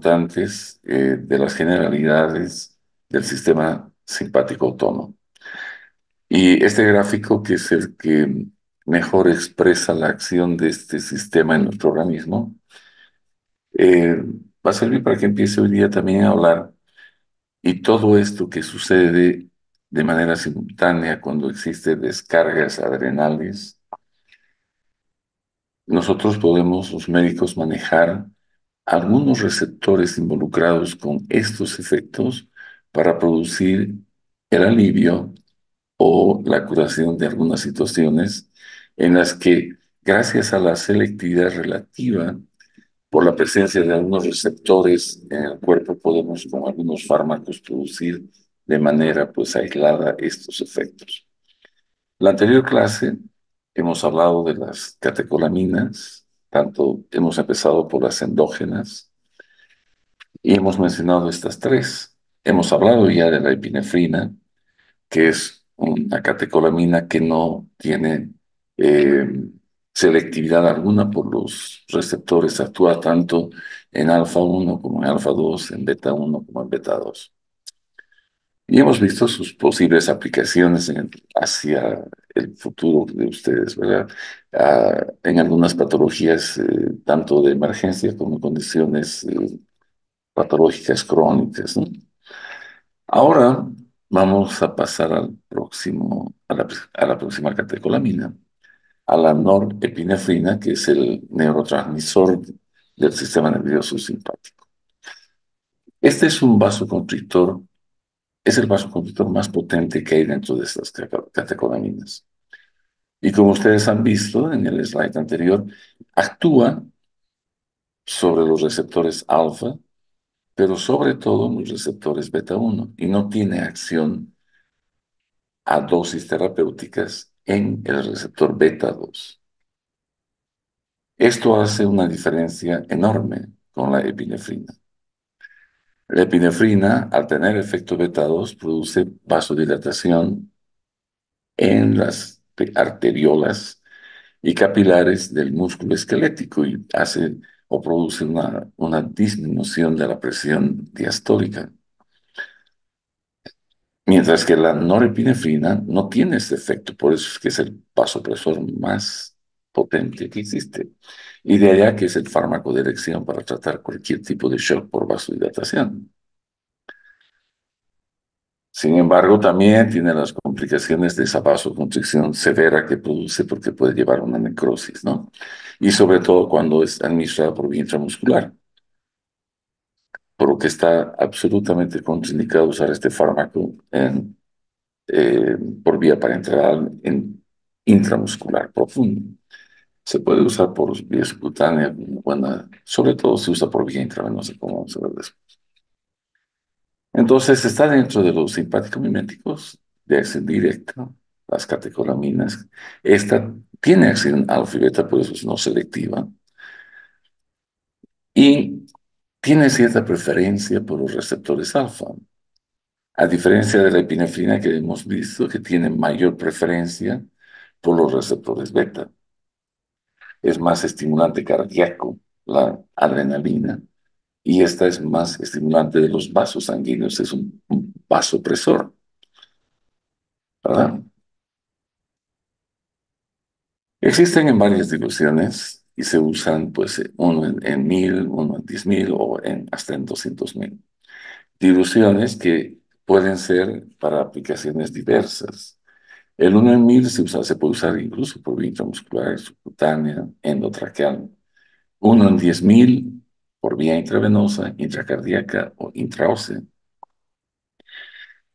importantes de las generalidades del sistema simpático autónomo. Y este gráfico, que es el que mejor expresa la acción de este sistema en nuestro organismo, eh, va a servir para que empiece hoy día también a hablar y todo esto que sucede de manera simultánea cuando existe descargas adrenales. Nosotros podemos, los médicos, manejar algunos receptores involucrados con estos efectos para producir el alivio o la curación de algunas situaciones en las que, gracias a la selectividad relativa por la presencia de algunos receptores en el cuerpo, podemos con algunos fármacos producir de manera pues aislada estos efectos. La anterior clase hemos hablado de las catecolaminas, tanto hemos empezado por las endógenas y hemos mencionado estas tres. Hemos hablado ya de la epinefrina, que es una catecolamina que no tiene eh, selectividad alguna por los receptores, actúa tanto en alfa 1 como en alfa 2, en beta 1 como en beta 2. Y hemos visto sus posibles aplicaciones hacia el futuro de ustedes, ¿verdad? En algunas patologías, tanto de emergencia como condiciones patológicas crónicas, ¿no? Ahora vamos a pasar a la próxima catecolamina, a la norepinefrina, que es el neurotransmisor del sistema nervioso simpático. Este es un vasoconstrictor, es el vasoconstrictor más potente que hay dentro de estas catecolaminas. Y como ustedes han visto en el slide anterior, actúa sobre los receptores alfa, pero sobre todo en los receptores beta 1, y no tiene acción a dosis terapéuticas en el receptor beta 2. Esto hace una diferencia enorme con la epinefrina. La epinefrina, al tener efecto beta 2, produce vasodilatación en las arteriolas y capilares del músculo esquelético y hace o produce una disminución de la presión diastólica. Mientras que la norepinefrina no tiene ese efecto, por eso es que es el vasopresor más potente que existe. Y de allá que es el fármaco de elección para tratar cualquier tipo de shock por vasodilatación. Sin embargo, también tiene las complicaciones de esa vasoconstricción severa que produce porque puede llevar a una necrosis, ¿no? Y sobre todo cuando es administrada por vía intramuscular, por lo que está absolutamente contraindicado usar este fármaco por vía parenteral intramuscular profundo. Se puede usar por vía subcutánea, buena, sobre todo se usa por vía intravenosa, como vamos a ver después. Entonces, está dentro de los simpático-miméticos de acción directa, las catecolaminas. Esta tiene acción alfa y beta, por eso es no selectiva, y tiene cierta preferencia por los receptores alfa, a diferencia de la epinefrina que hemos visto que tiene mayor preferencia por los receptores beta. Es más estimulante cardíaco, la adrenalina, y esta es más estimulante de los vasos sanguíneos, es un vasopresor, ¿verdad? Existen en varias diluciones y se usan, pues, uno en 1000, uno en 10.000 o hasta en 200.000. Diluciones que pueden ser para aplicaciones diversas. El uno en 1000 se puede usar incluso por vía intramuscular, subcutánea, endotraqueal. Uno en 10.000 por vía intravenosa, intracardíaca o intraósea.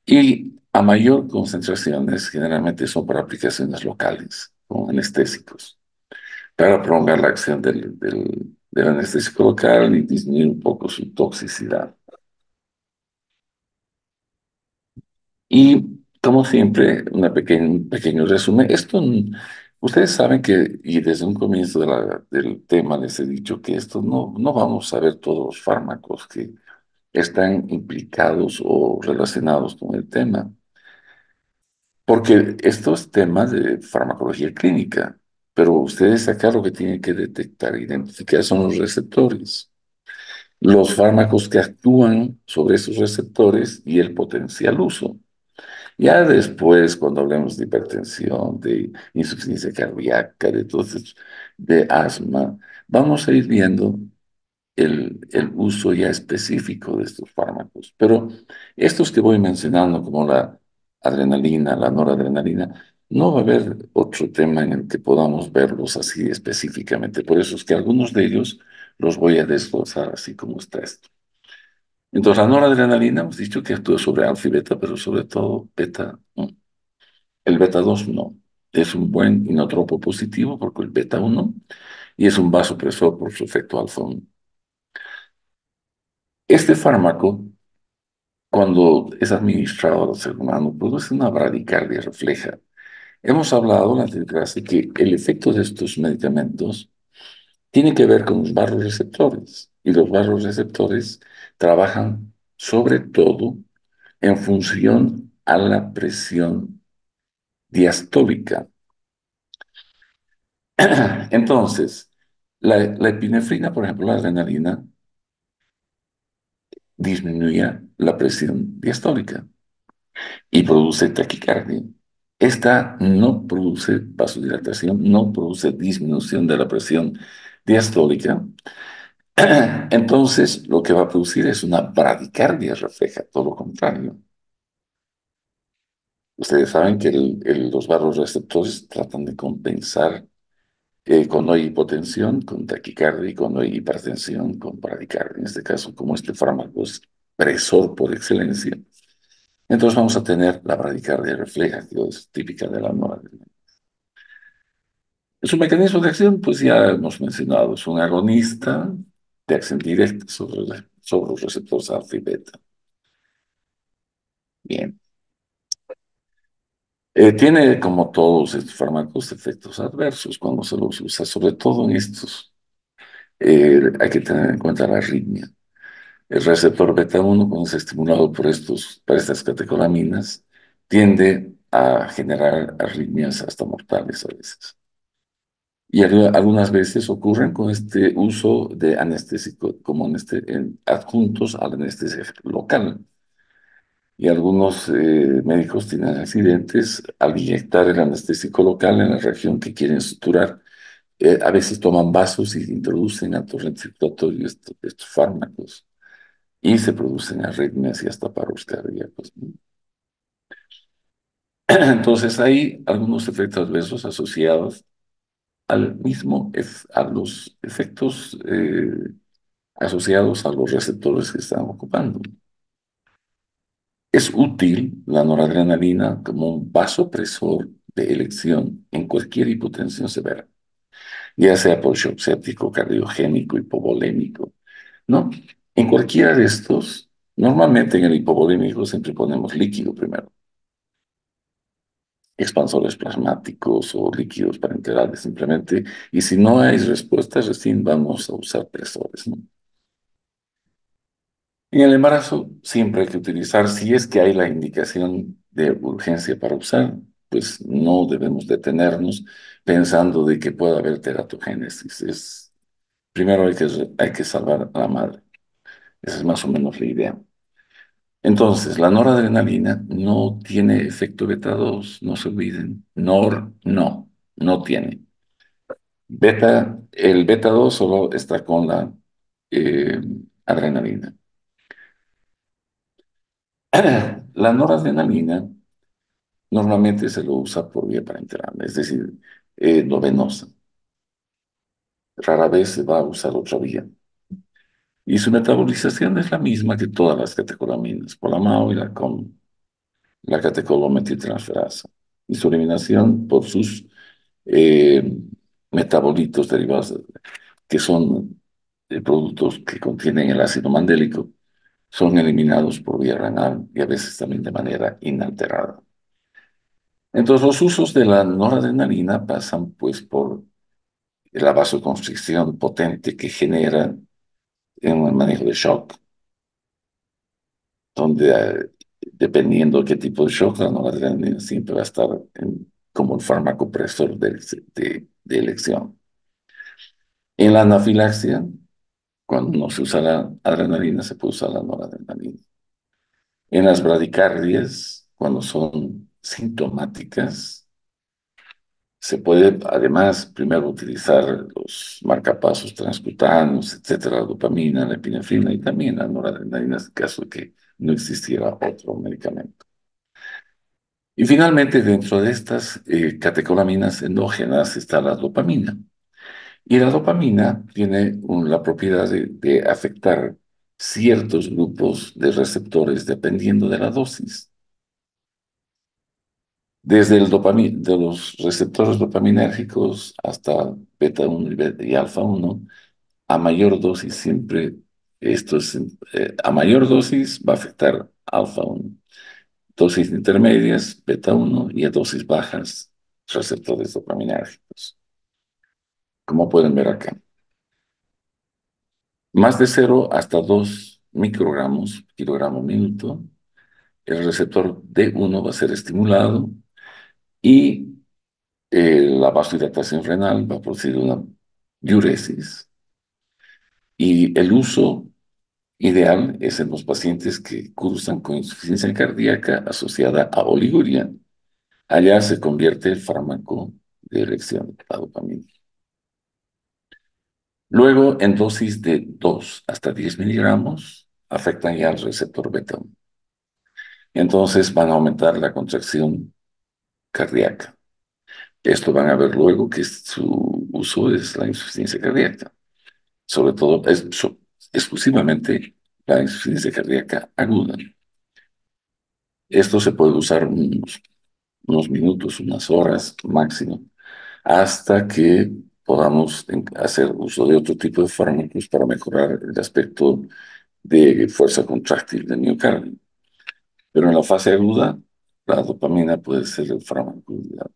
Y a mayor concentraciones, generalmente son para aplicaciones locales, como anestésicos, para prolongar la acción del anestésico local y disminuir un poco su toxicidad. Y como siempre, un pequeño resumen. Ustedes saben que, y desde un comienzo del tema les he dicho que esto no vamos a ver todos los fármacos que están implicados o relacionados con el tema, porque esto es tema de farmacología clínica, pero ustedes acá lo que tienen que detectar, identificar son los receptores. los fármacos que actúan sobre esos receptores y el potencial uso. Ya después, cuando hablemos de hipertensión, de insuficiencia cardíaca, de todo esto, de asma, vamos a ir viendo el uso ya específico de estos fármacos. Pero estos que voy mencionando, como la adrenalina, la noradrenalina, no va a haber otro tema en el que podamos verlos así específicamente. Por eso es que algunos de ellos los voy a desglosar así como está esto. Entonces, la noradrenalina, hemos dicho que actúa sobre alfa y beta, pero sobre todo beta. El beta 2 no. Es un buen inotropo positivo porque el beta uno y es un vasopresor por su efecto alfa 1. Este fármaco, cuando es administrado al ser humano, produce una bradicardia refleja. Hemos hablado en la anterior clase que el efecto de estos medicamentos tiene que ver con los vasoreceptores y los vasoreceptores trabajan sobre todo en función a la presión diastólica. Entonces, la epinefrina, por ejemplo, la adrenalina, disminuye la presión diastólica y produce taquicardia. Esta no produce vasodilatación, no produce disminución de la presión diastólica. Entonces, lo que va a producir es una bradicardia refleja, todo lo contrario. Ustedes saben que los vasoreceptores tratan de compensar cuando hay hipotensión con taquicardia y cuando hay hipertensión con bradicardia. En este caso, como este fármaco es presor por excelencia, entonces vamos a tener la bradicardia refleja, que es típica de la noradrenalina. Su mecanismo de acción, pues ya hemos mencionado, es un agonista de acción directa sobre los receptores alfa y beta. Bien. Tiene, como todos estos fármacos, efectos adversos cuando se los usa, sobre todo en estos. Hay que tener en cuenta la arritmia. El receptor beta uno, cuando es estimulado por estas catecolaminas, tiende a generar arritmias hasta mortales a veces. Y algunas veces ocurren con este uso de anestésico como adjuntos a la anestesia local. Y algunos médicos tienen accidentes al inyectar el anestésico local en la región que quieren suturar. A veces toman vasos y introducen al torrente circulatorio estos fármacos y se producen arritmias y hasta paros cardíacos, ¿no? Entonces hay algunos efectos adversos asociados a los efectos asociados a los receptores que están ocupando. Es útil la noradrenalina como un vasopresor de elección en cualquier hipotensión severa, ya sea por shock séptico, cardiogénico, hipovolémico, ¿no? En cualquiera de estos, normalmente en el hipovolémico siempre ponemos líquido primero, expansores plasmáticos o líquidos parenterales simplemente, y si no hay respuesta, recién vamos a usar presores, ¿no? En el embarazo siempre hay que utilizar, si es que hay la indicación de urgencia para usar, pues no debemos detenernos pensando de que pueda haber teratogénesis. Primero hay que salvar a la madre. Esa es más o menos la idea. Entonces, la noradrenalina no tiene efecto beta 2, no se olviden. No tiene. El beta 2 solo está con la eh, adrenalina. La noradrenalina normalmente se lo usa por vía parenteral, es decir, no venosa. Rara vez se va a usar otra vía. Y su metabolización es la misma que todas las catecolaminas, por la MAO y la catecolometiltransferasa. Y su eliminación por sus eh, metabolitos derivados, que son productos que contienen el ácido mandélico, son eliminados por vía renal y a veces también de manera inalterada. Entonces, los usos de la noradrenalina pasan pues por la vasoconstricción potente que genera en el manejo de shock, donde dependiendo qué tipo de shock, la noradrenalina siempre va a estar como el fármaco presor de elección. En la anafilaxia, Cuando no se usa la adrenalina, se puede usar la noradrenalina. En las bradicardias, cuando son sintomáticas, se puede además primero utilizar los marcapasos transcutáneos, etcétera, la dopamina, la epinefrina y también la noradrenalina en caso de que no existiera otro medicamento. Y finalmente, dentro de estas catecolaminas endógenas está la dopamina. Y la dopamina tiene la propiedad de afectar ciertos grupos de receptores dependiendo de la dosis. Desde de los receptores dopaminérgicos hasta beta 1 y alfa 1, a mayor dosis siempre, esto es, a mayor dosis va a afectar alfa 1, dosis intermedias, beta 1 y a dosis bajas, receptores dopaminérgicos, como pueden ver acá. Más de 0 hasta 2 microgramos, kilogramo minuto, el receptor D1 va a ser estimulado y la vasodilatación renal va a producir una diuresis. Y el uso ideal es en los pacientes que cursan con insuficiencia cardíaca asociada a oliguria. Allá se convierte el fármaco de elección, la dopamina. Luego, en dosis de 2 hasta 10 miligramos, afectan ya al receptor beta 1. Entonces van a aumentar la contracción cardíaca. Esto van a ver luego que su uso es la insuficiencia cardíaca. Sobre todo, exclusivamente la insuficiencia cardíaca aguda. Esto se puede usar unos minutos, unas horas máximo, hasta que podamos hacer uso de otro tipo de fármacos para mejorar el aspecto de fuerza contráctil del miocardio. Pero en la fase aguda, la dopamina puede ser el fármaco ideal.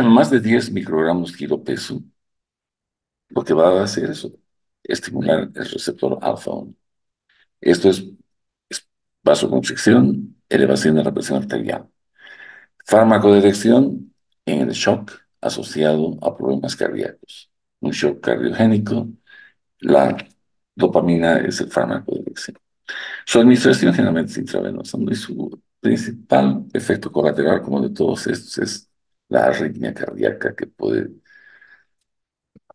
Más de 10 microgramos kilo peso, lo que va a hacer es estimular el receptor alfa 1. Esto es vasoconstricción, elevación de la presión arterial. Fármaco de elección en el shock asociado a problemas cardíacos. Un shock cardiogénico, la dopamina es el fármaco de elección. Su administración generalmente es intravenosa, ¿no? Y su principal efecto colateral, como de todos estos, es la arritmia cardíaca que puede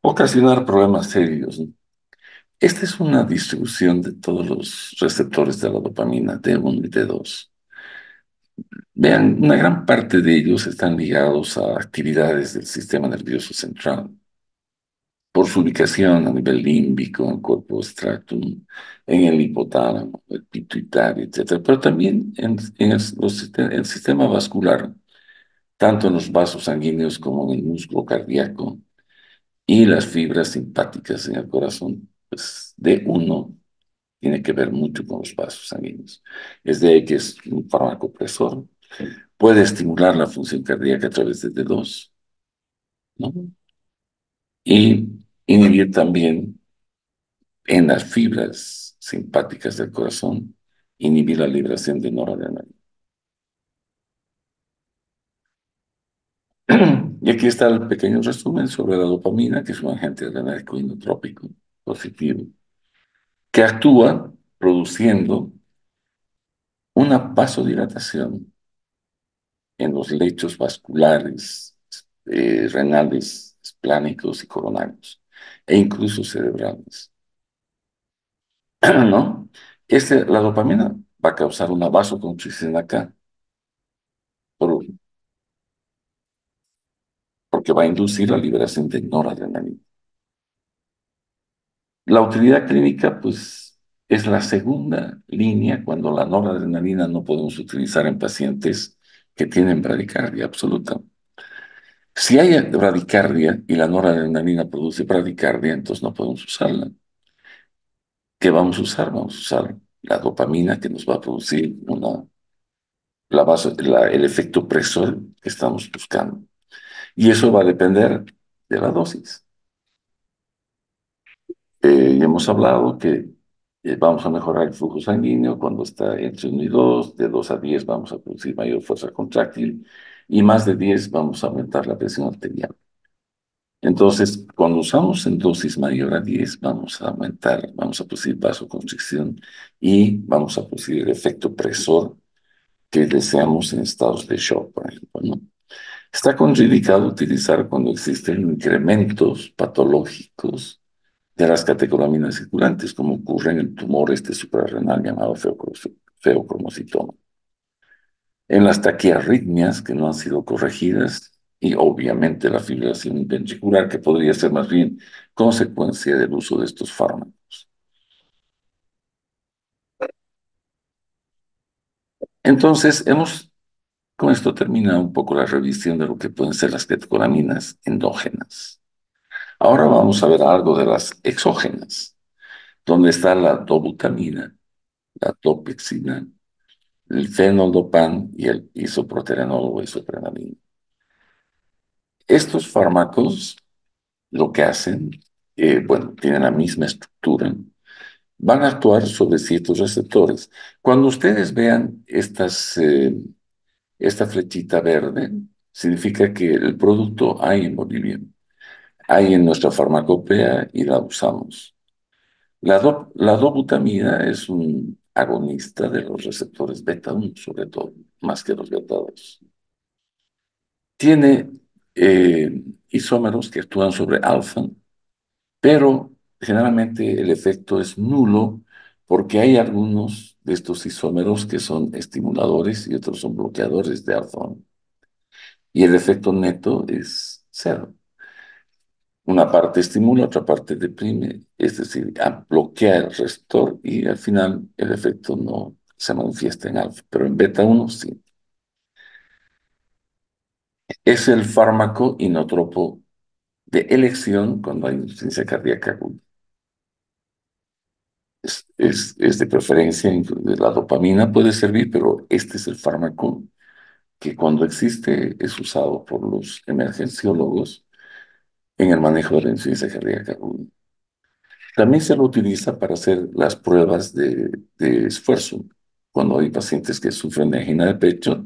ocasionar problemas serios, ¿no? Esta es una distribución de todos los receptores de la dopamina, D1 y D2. Vean, una gran parte de ellos están ligados a actividades del sistema nervioso central, por su ubicación a nivel límbico, en el corpus stratum, en el hipotálamo, el pituitario, etcétera, pero también el sistema vascular, tanto en los vasos sanguíneos como en el músculo cardíaco y las fibras simpáticas en el corazón. Pues D1 tiene que ver mucho con los vasos sanguíneos. Es de ahí que es un fármaco presor. Puede estimular la función cardíaca a través de D2, ¿no? Y inhibir también en las fibras simpáticas del corazón, inhibir la liberación de noradrenalina. Y aquí está el pequeño resumen sobre la dopamina, que es un agente adrenérgico inotrópico positivo, que actúa produciendo una vasodilatación en los lechos vasculares, renales, esplánicos y coronarios, e incluso cerebrales. ¿No? La dopamina va a causar una vasoconstricción acá, por- porque va a inducir la liberación de noradrenalina. La utilidad clínica, pues, es la segunda línea cuando la noradrenalina no podemos utilizar en pacientes que tienen bradicardia absoluta. Si hay bradicardia y la noradrenalina produce bradicardia, entonces no podemos usarla. ¿Qué vamos a usar? Vamos a usar la dopamina que nos va a producir el efecto presor que estamos buscando. Y eso va a depender de la dosis. Ya hemos hablado que vamos a mejorar el flujo sanguíneo cuando está entre 1 y 2, de 2 a 10 vamos a producir mayor fuerza contráctil y más de 10 vamos a aumentar la presión arterial. Entonces, cuando usamos en dosis mayor a 10, vamos a aumentar, vamos a producir vasoconstricción y vamos a producir el efecto presor que deseamos en estados de shock, por ejemplo, ¿no? Está contraindicado utilizar cuando existen incrementos patológicos de las catecolaminas circulantes, como ocurre en el tumor suprarrenal llamado feocromocitoma. En las taquiarritmias que no han sido corregidas y obviamente la fibrilación ventricular, que podría ser más bien consecuencia del uso de estos fármacos. Entonces, hemos con esto terminado un poco la revisión de lo que pueden ser las catecolaminas endógenas. Ahora vamos a ver algo de las exógenas, donde está la dobutamina, la dopexina, el fenoldopan y el isoproterenol o isoprenalina. Estos fármacos lo que hacen, bueno, tienen la misma estructura, van a actuar sobre ciertos receptores. Cuando ustedes vean esta flechita verde, significa que el producto hay en Bolivia, hay en nuestra farmacopea y la usamos. La dobutamina es un agonista de los receptores beta 1, sobre todo, más que los beta 2. Tiene isómeros que actúan sobre alfa, pero generalmente el efecto es nulo porque hay algunos de estos isómeros que son estimuladores y otros son bloqueadores de alfa, y el efecto neto es cero. Una parte estimula, otra parte deprime, es decir, bloquea el receptor y al final el efecto no se manifiesta en alfa, pero en beta uno sí. Es el fármaco inotropo de elección cuando hay insuficiencia cardíaca aguda. Es de preferencia, la dopamina puede servir, pero este es el fármaco que cuando existe es usado por los emergenciólogos en el manejo de la insuficiencia cardíaca aguda. También se lo utiliza para hacer las pruebas de esfuerzo. Cuando hay pacientes que sufren de angina de pecho,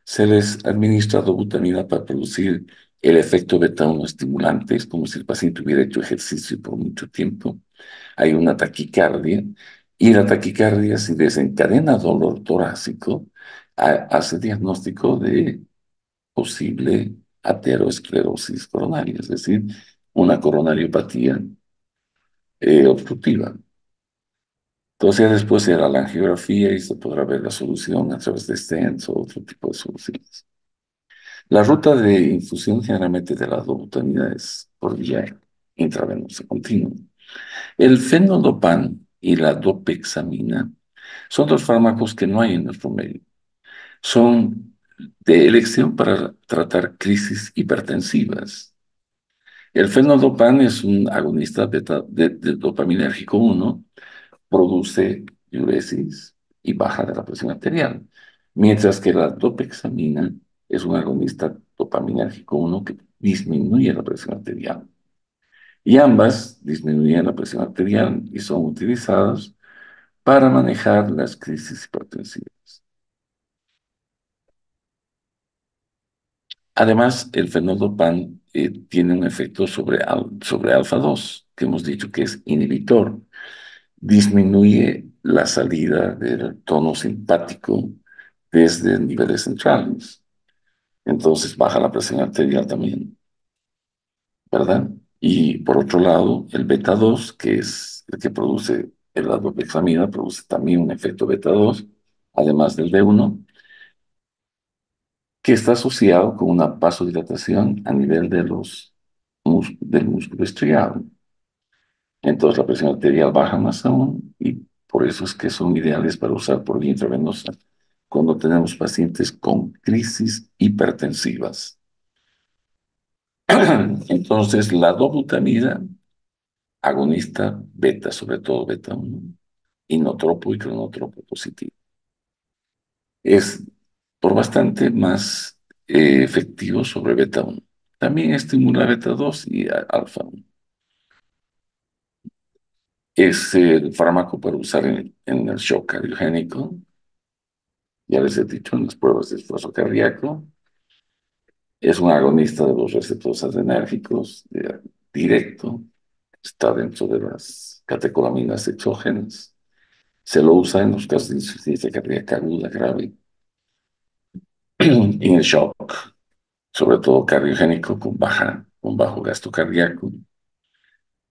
se les administra dobutamina para producir el efecto beta-1 estimulante. Es como si el paciente hubiera hecho ejercicio por mucho tiempo. Hay una taquicardia y la taquicardia, si desencadena dolor torácico, hace diagnóstico de posible ateroesclerosis coronaria, es decir, una coronariopatía obstructiva. Entonces ya después se hará la angiografía y se podrá ver la solución a través de stents o otro tipo de soluciones. La ruta de infusión generalmente de la dobutamina es por vía intravenosa continua. El fenoldopan y la dopexamina son dos fármacos que no hay en nuestro medio. Son de elección para tratar crisis hipertensivas. El fenoldopan es un agonista de dopaminérgico 1, produce diuresis y baja de la presión arterial, mientras que la dopexamina es un agonista dopaminérgico 1 que disminuye la presión arterial. Y ambas disminuyen la presión arterial y son utilizadas para manejar las crisis hipertensivas. Además, el fenoldopan tiene un efecto sobre alfa 2 que hemos dicho que es inhibitor. Disminuye la salida del tono simpático desde niveles centrales. Entonces baja la presión arterial también, ¿verdad? Y por otro lado, el beta 2 que es el que produce el dopexamina, produce también un efecto beta 2 además del D1, que está asociado con una vasodilatación a nivel del músculo estriado. Entonces la presión arterial baja más aún y por eso es que son ideales para usar por vía intravenosa cuando tenemos pacientes con crisis hipertensivas. Entonces la dobutamina, agonista beta, sobre todo beta 1, inotropo y cronotropo positivo, es por bastante más efectivo sobre beta 1. También estimula beta 2 y alfa 1. Es el fármaco para usar en el shock cardiogénico, ya les he dicho, en las pruebas de esfuerzo cardíaco. Es un agonista de los receptores adrenérgicos directo, está dentro de las catecolaminas exógenas. Se lo usa en los casos de insuficiencia cardíaca aguda grave y en el shock, sobre todo cardiogénico con bajo gasto cardíaco.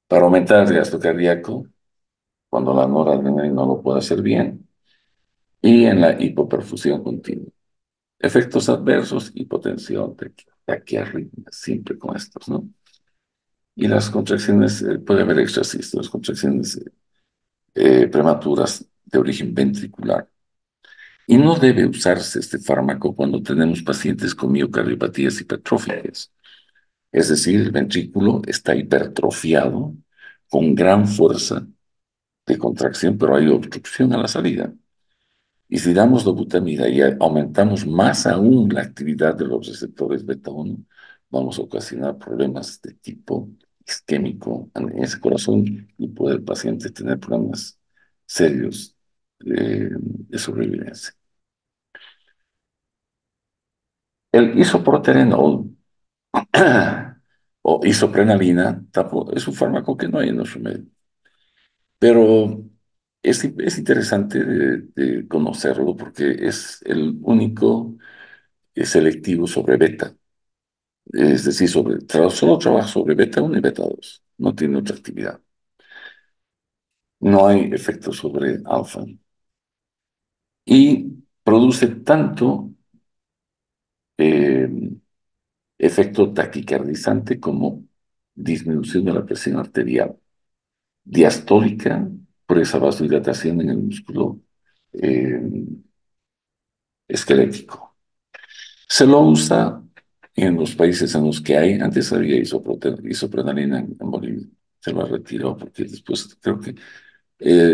Para aumentar el gasto cardíaco, cuando la noradrenalina no lo puede hacer bien, y en la hipoperfusión continua. Efectos adversos, hipotensión, taquiarritmia, siempre con estos, ¿no? Y las contracciones, puede haber extrasístoles, contracciones prematuras de origen ventricular. Y no debe usarse este fármaco cuando tenemos pacientes con miocardiopatías hipertróficas. Es decir, el ventrículo está hipertrofiado con gran fuerza de contracción, pero hay obstrucción a la salida. Y si damos dobutamina y aumentamos más aún la actividad de los receptores beta 1, vamos a ocasionar problemas de tipo isquémico en ese corazón y puede el paciente tener problemas serios de sobrevivencia. El isoproterenol o isoprenalina es un fármaco que no hay en nuestro medio, pero es interesante de conocerlo porque es el único selectivo sobre beta. Es decir, solo trabaja sobre beta 1 y beta 2. No tiene otra actividad. No hay efecto sobre alfa. Y produce tanto eh, efecto taquicardizante como disminución de la presión arterial, diastólica por esa vasodilatación en el músculo eh, esquelético. Se lo usa en los países en los que hay, antes había isoprenalina en Bolivia, se lo retiró porque después creo que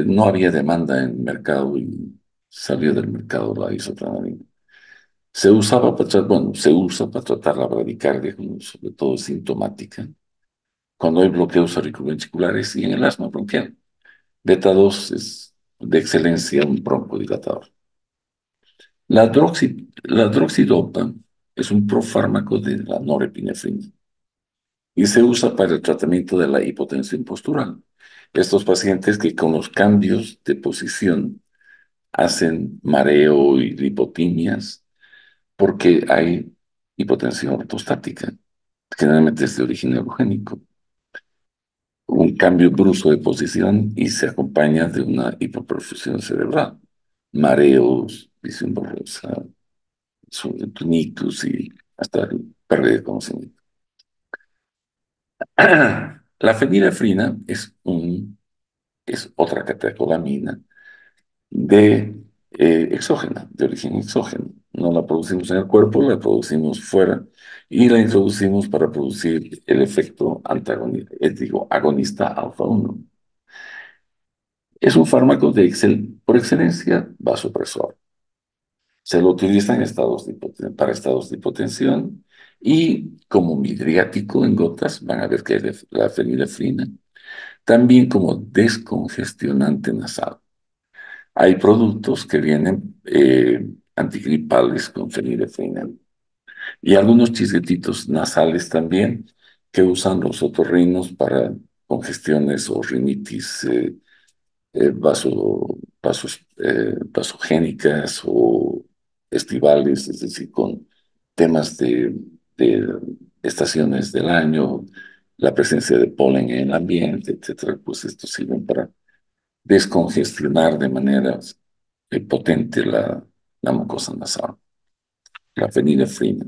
no había demanda en el mercado y salió del mercado la isoprenalina. Se usaba bueno, se usa para tratar la bradicardia, sobre todo sintomática, cuando hay bloqueos auriculoventriculares y en el asma bronquial. Beta 2 es de excelencia un broncodilatador. La droxidopa es un profármaco de la norepinefrina y se usa para el tratamiento de la hipotensión postural. Estos pacientes que con los cambios de posición hacen mareo y lipotimias porque hay hipotensión ortostática, generalmente es de origen neurogénico. Un cambio brusco de posición y se acompaña de una hipoperfusión cerebral, mareos, visión borrosa, tinnitus y hasta pérdida de conocimiento. La fenilefrina es otra catecolamina exógena, de origen exógeno. No la producimos en el cuerpo, la producimos fuera y la introducimos para producir el efecto antagonista, digo, agonista alfa 1. Es un fármaco por excelencia vasopresor. Se lo utiliza en para estados de hipotensión y como midriático en gotas, van a ver que es la fenilefrina, también como descongestionante nasal. Hay productos que vienen antigripales con fenilefrina y algunos chisguetitos nasales también que usan los otorrinos para congestiones o rinitis vasogénicas o estivales, es decir, con temas de estaciones del año, la presencia de polen en el ambiente, etcétera, pues estos sirven para descongestionar de manera potente la mucosa nasal, la fenilefrina.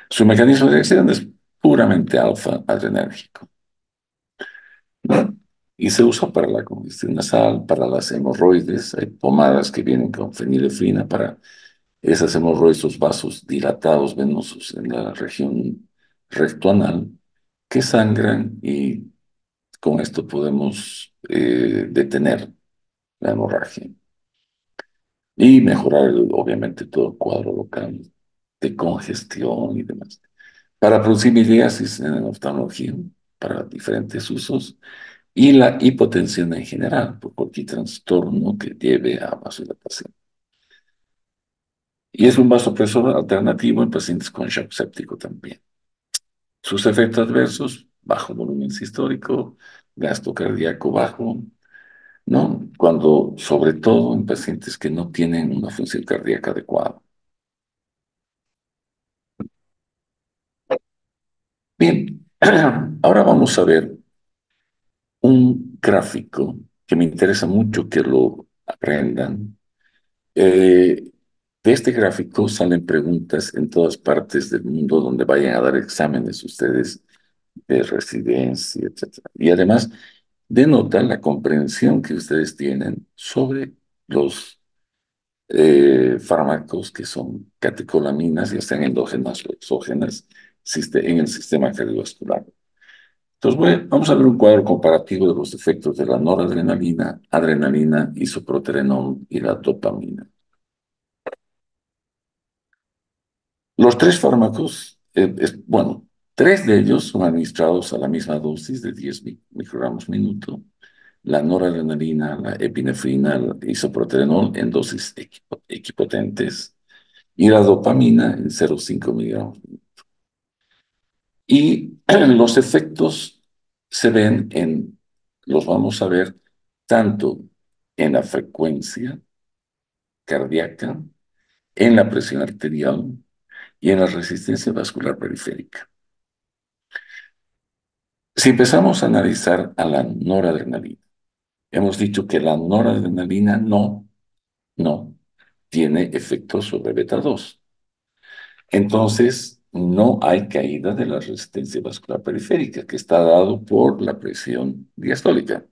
Su mecanismo de acción es puramente alfa adrenérgico, ¿no? Y se usa para la congestión nasal, para las hemorroides. Hay pomadas que vienen con fenilefrina para esas hemorroides, esos vasos dilatados venosos en la región rectoanal que sangran y con esto podemos detener la hemorragia y mejorar, obviamente, todo el cuadro local de congestión y demás. Para producir miliasis en oftalmología, para diferentes usos, y la hipotensión en general, por cualquier trastorno que lleve a vasodilatación. Y es un vasopresor alternativo en pacientes con shock séptico también. Sus efectos adversos, bajo volumen sistólico, gasto cardíaco bajo, ¿no? Cuando, sobre todo en pacientes que no tienen una función cardíaca adecuada. Bien, ahora vamos a ver un gráfico que me interesa mucho que lo aprendan. Eh, de este gráfico salen preguntas en todas partes del mundo donde vayan a dar exámenes ustedes de residencia, etcétera. Y además denota la comprensión que ustedes tienen sobre los fármacos que son catecolaminas, ya sean endógenas o exógenas, en el sistema cardiovascular. Entonces, bueno, vamos a ver un cuadro comparativo de los efectos de la noradrenalina, adrenalina, isoproterenol y la dopamina. Los tres fármacos, bueno, tres de ellos son administrados a la misma dosis de 10 microgramos minuto. La noradrenalina, la epinefrina, el isoproterenol en dosis equipotentes y la dopamina en 0,5 miligramos. Y los efectos se ven los vamos a ver tanto en la frecuencia cardíaca, en la presión arterial y en la resistencia vascular periférica. Si empezamos a analizar a la noradrenalina, hemos dicho que la noradrenalina no tiene efectos sobre beta 2. Entonces, no hay caída de la resistencia vascular periférica, que está dado por la presión diastólica.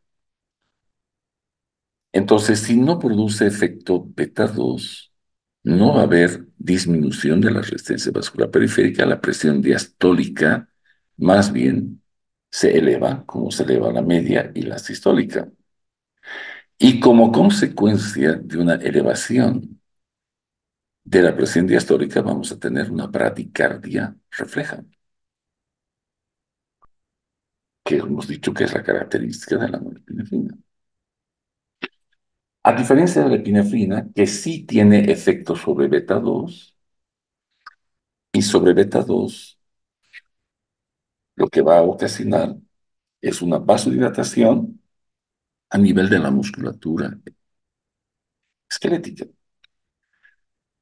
Entonces, si no produce efecto beta 2, no va a haber disminución de la resistencia vascular periférica, la presión diastólica más bien se eleva, como se eleva la media y la sistólica. Y como consecuencia de una elevación de la presión diastólica, vamos a tener una bradicardia refleja, que hemos dicho que es la característica de la norepinefrina. A diferencia de la epinefrina, que sí tiene efecto sobre beta 2, y sobre beta 2 lo que va a ocasionar es una vasodilatación a nivel de la musculatura esquelética.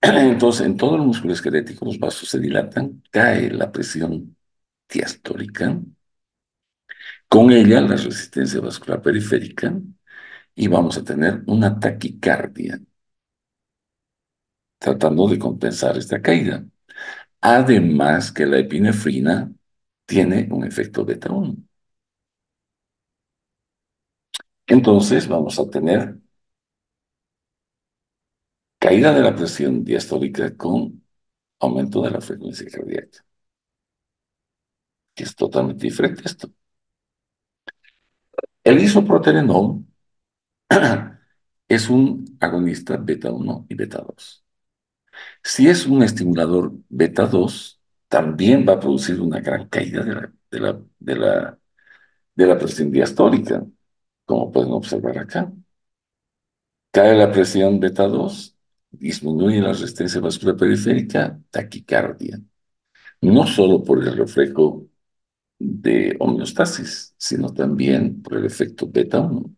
Entonces, en todo el músculo esquelético los vasos se dilatan, cae la presión diastólica, con ella la resistencia vascular periférica, y vamos a tener una taquicardia, tratando de compensar esta caída. Además que la epinefrina tiene un efecto beta 1. Entonces vamos a tener caída de la presión diastólica con aumento de la frecuencia cardíaca, que es totalmente diferente a esto. El isoproterenol es un agonista beta 1 y beta 2. Si es un estimulador beta 2, también va a producir una gran caída de la presión diastólica, como pueden observar acá. Cae la presión beta 2, disminuye la resistencia vascular periférica, taquicardia. No solo por el reflejo de homeostasis, sino también por el efecto beta 1.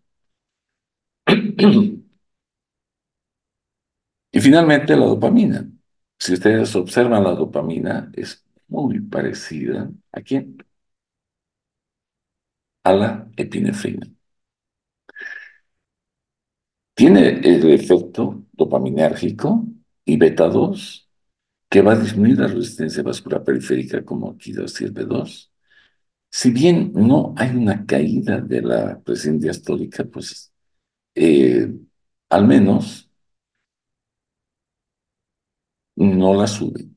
Y finalmente la dopamina. Si ustedes observan la dopamina, es muy parecida ¿a quién? A la epinefrina. Tiene el efecto dopaminérgico y beta 2 que va a disminuir la resistencia vascular periférica como aquí sirve 2. Si bien no hay una caída de la presión diastólica, pues eh, al menos no la sube.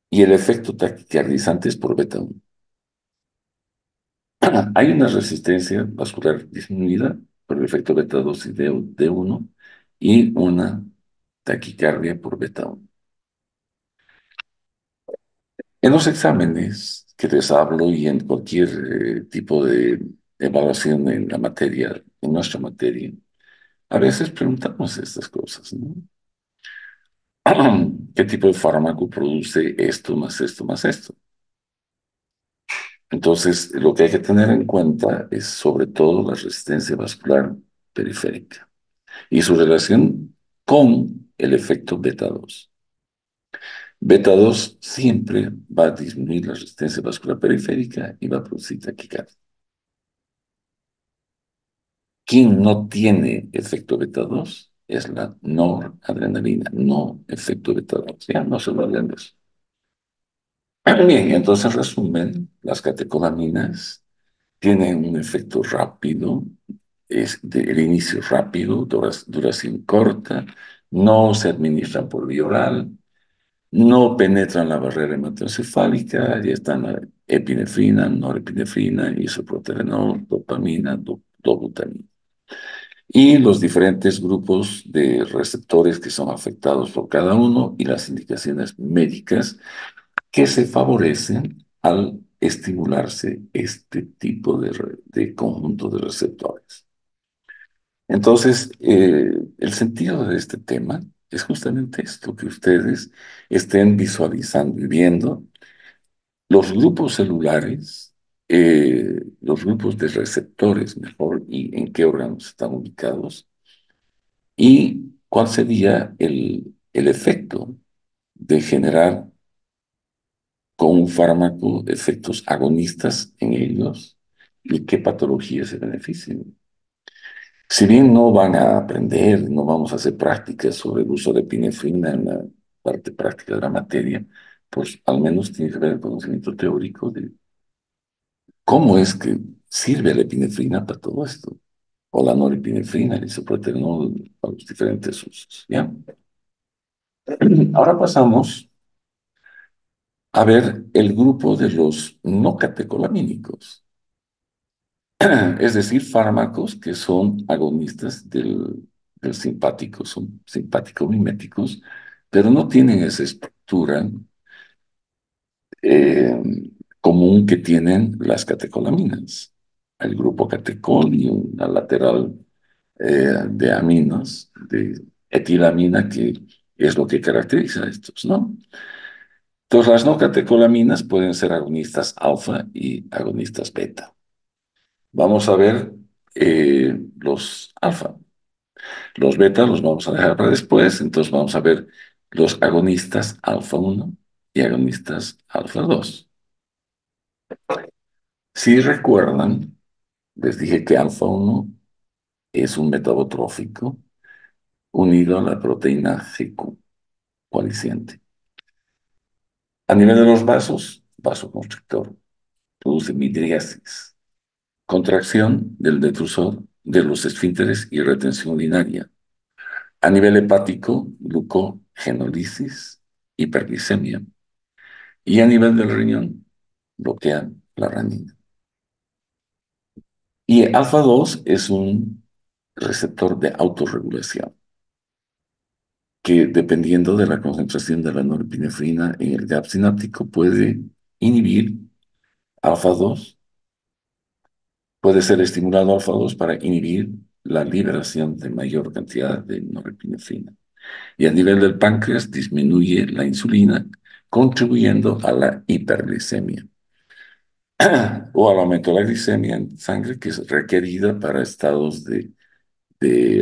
Y el efecto taquicardizante es por beta 1. Hay una resistencia vascular disminuida por el efecto beta 2 y D1 y una taquicardia por beta 1. En los exámenes que les hablo y en cualquier tipo de evaluación en la materia, en nuestra materia, a veces preguntamos estas cosas, ¿no? ¿Qué tipo de fármaco produce esto más esto más esto? Entonces, lo que hay que tener en cuenta es sobre todo la resistencia vascular periférica y su relación con el efecto beta 2. Beta 2 siempre va a disminuir la resistencia vascular periférica y va a producir taquicardia. Quien no tiene efecto beta 2 es la noradrenalina, no efecto beta 2. Ya no se lo olviden de eso. Bien, entonces, en resumen, las catecolaminas tienen un efecto rápido, el inicio rápido, duración corta, no se administran por vía oral, no penetran la barrera hematoencefálica, ya están la epinefrina, norepinefrina, isoproterenol, dopamina, dobutamina. Y los diferentes grupos de receptores que son afectados por cada uno y las indicaciones médicas que se favorecen al estimularse este tipo de conjunto de receptores. Entonces, el sentido de este tema es justamente esto, que ustedes estén visualizando y viendo los grupos celulares, los grupos de receptores, mejor, y en qué órganos están ubicados, y cuál sería el efecto de generar con un fármaco efectos agonistas en ellos y qué patologías se benefician. Si bien no van a aprender, no vamos a hacer prácticas sobre el uso de epinefrina en la parte práctica de la materia, pues al menos tiene que ver el conocimiento teórico de cómo es que sirve la epinefrina para todo esto, o la norepinefrina, el isoproterenol, para los diferentes usos, ¿ya? Ahora pasamos a ver el grupo de los no catecolamínicos. Es decir, fármacos que son agonistas del simpático, son simpático-miméticos, pero no tienen esa estructura eh, común que tienen las catecolaminas. El grupo catecol y una lateral de aminos, de etilamina, que es lo que caracteriza a estos, ¿no? Entonces, las no catecolaminas pueden ser agonistas alfa y agonistas beta. Vamos a ver los alfa. Los beta los vamos a dejar para después, entonces vamos a ver los agonistas alfa 1 y agonistas alfa 2. Si recuerdan, les dije que alfa 1 es un metabotrófico unido a la proteína GQ, coalesciente. A nivel de los vasos, vasoconstrictor, produce midriasis, contracción del detrusor de los esfínteres y retención urinaria. A nivel hepático, glucogenólisis, hiperglicemia. Y a nivel del riñón, bloquea la renina. Y alfa 2 es un receptor de autorregulación que, dependiendo de la concentración de la norepinefrina en el gap sináptico, puede inhibir alfa 2, puede ser estimulado alfa 2 para inhibir la liberación de mayor cantidad de norepinefrina. Y a nivel del páncreas disminuye la insulina, contribuyendo a la hiperglicemia o al aumento de la glicemia en sangre que es requerida para estados de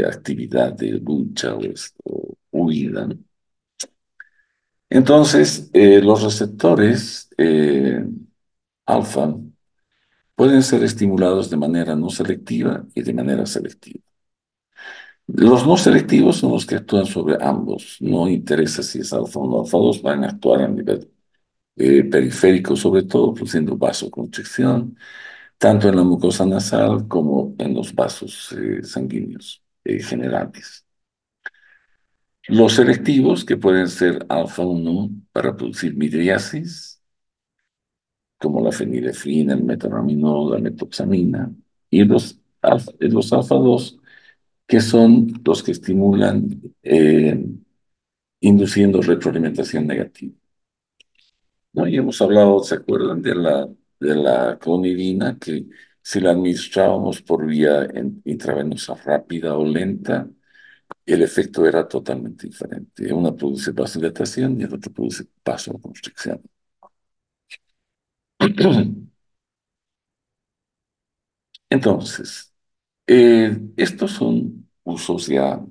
actividad de lucha o huida, ¿no? Entonces, los receptores alfa pueden ser estimulados de manera no selectiva y de manera selectiva. Los no selectivos son los que actúan sobre ambos. No interesa si es alfa o no alfa 2, van a actuar a nivel periférico, sobre todo produciendo vasoconstricción, tanto en la mucosa nasal como en los vasos sanguíneos generales. Los selectivos, que pueden ser alfa 1 para producir midriasis, como la fenilefrina, el metronidazol, la metoxamina, y los alfa 2, que son los que estimulan induciendo retroalimentación negativa. ¿No? Y hemos hablado, ¿se acuerdan de la clonidina? Que si la administrábamos por vía intravenosa rápida o lenta, el efecto era totalmente diferente. Una produce vasodilatación y el otro produce vasoconstricción. Entonces, estos son usos ya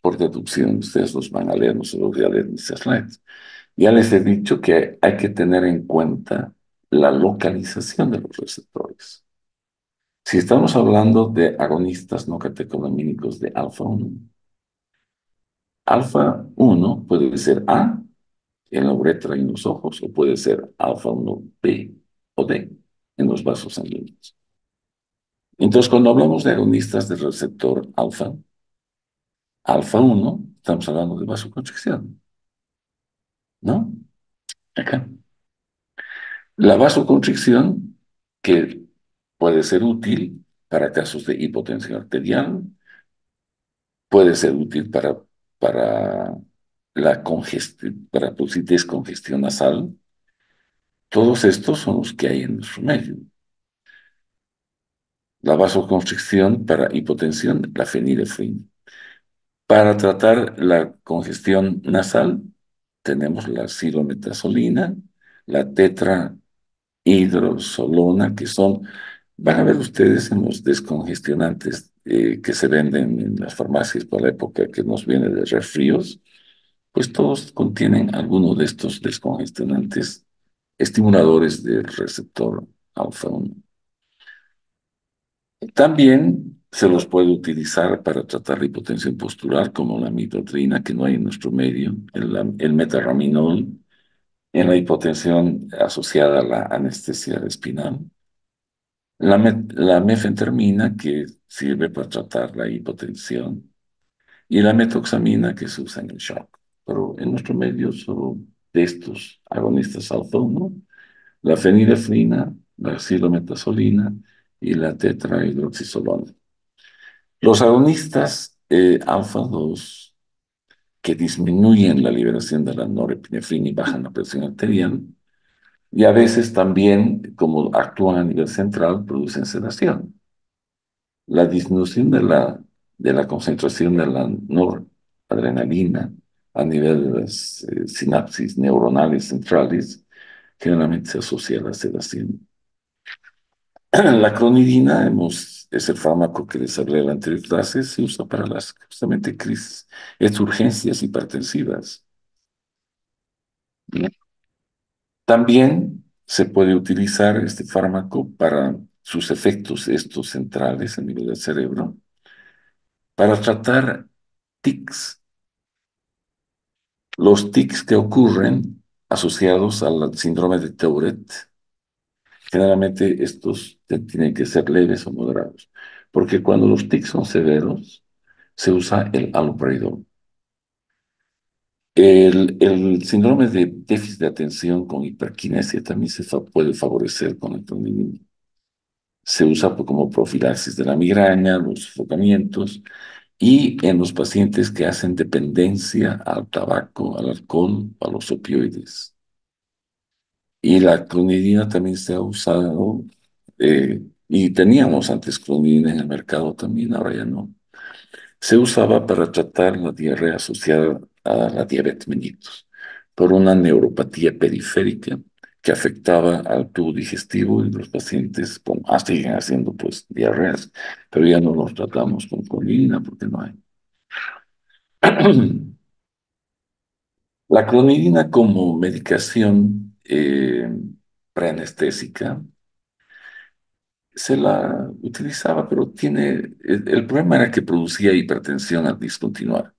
por deducción, ustedes los van a leer, no se los voy a leer en mis slides. Ya les he dicho que hay que tener en cuenta la localización de los receptores. Si estamos hablando de agonistas no catecolamínicos de alfa uno puede ser A en la uretra y en los ojos, o puede ser alfa uno B o D en los vasos sanguíneos. Entonces, cuando hablamos de agonistas del receptor alfa uno estamos hablando de vasoconstricción, ¿no? Acá. La vasoconstricción, que puede ser útil para casos de hipotensión arterial, puede ser útil para la congestión, para producir descongestión nasal. Todos estos son los que hay en nuestro medio. La vasoconstricción para hipotensión, la fenilefrina. Para tratar la congestión nasal, tenemos la silometasolina, la tetrahidrosolona, que son, van a ver ustedes en los descongestionantes que se venden en las farmacias por la época que nos viene de resfríos, pues todos contienen alguno de estos descongestionantes estimuladores del receptor alfa 1. También se los puede utilizar para tratar la hipotensión postural, como la mitotrina, que no hay en nuestro medio, el metarraminol, en la hipotensión asociada a la anestesia espinal, la mefentermina, que sirve para tratar la hipotensión, y la metoxamina, que se usa en el shock. Pero en nuestro medio solo de estos agonistas alfa 1, la fenilefrina, la silometasolina y la tetrahidroxisolona. Los agonistas alfa 2 que disminuyen la liberación de la norepinefrina y bajan la presión arterial, y a veces también, como actúan a nivel central, producen sedación. La disminución de la concentración de la noradrenalina a nivel de las sinapsis neuronales centrales generalmente se asocia a la sedación. La clonidina es el fármaco que les hablé en la anterior clase, se usa para las justamente crisis, urgencias hipertensivas. Bien. También se puede utilizar este fármaco para sus efectos estos centrales a nivel del cerebro, para tratar tics. Los tics que ocurren asociados al síndrome de Tourette, generalmente estos tienen que ser leves o moderados, porque cuando los tics son severos, se usa el haloperidol. El síndrome de déficit de atención con hiperquinesia también puede favorecer con el clonidina. Se usa como profilaxis de la migraña, los sofocamientos y en los pacientes que hacen dependencia al tabaco, al alcohol, a los opioides. Y la clonidina también se ha usado, y teníamos antes clonidina en el mercado también, ahora ya no. Se usaba para tratar la diarrea asociada a la diabetes mellitus por una neuropatía periférica que afectaba al tubo digestivo y los pacientes siguen haciendo pues diarreas, pero ya no los tratamos con clonidina porque no hay. La clonidina como medicación preanestésica se la utilizaba, pero el problema era que producía hipertensión al discontinuar.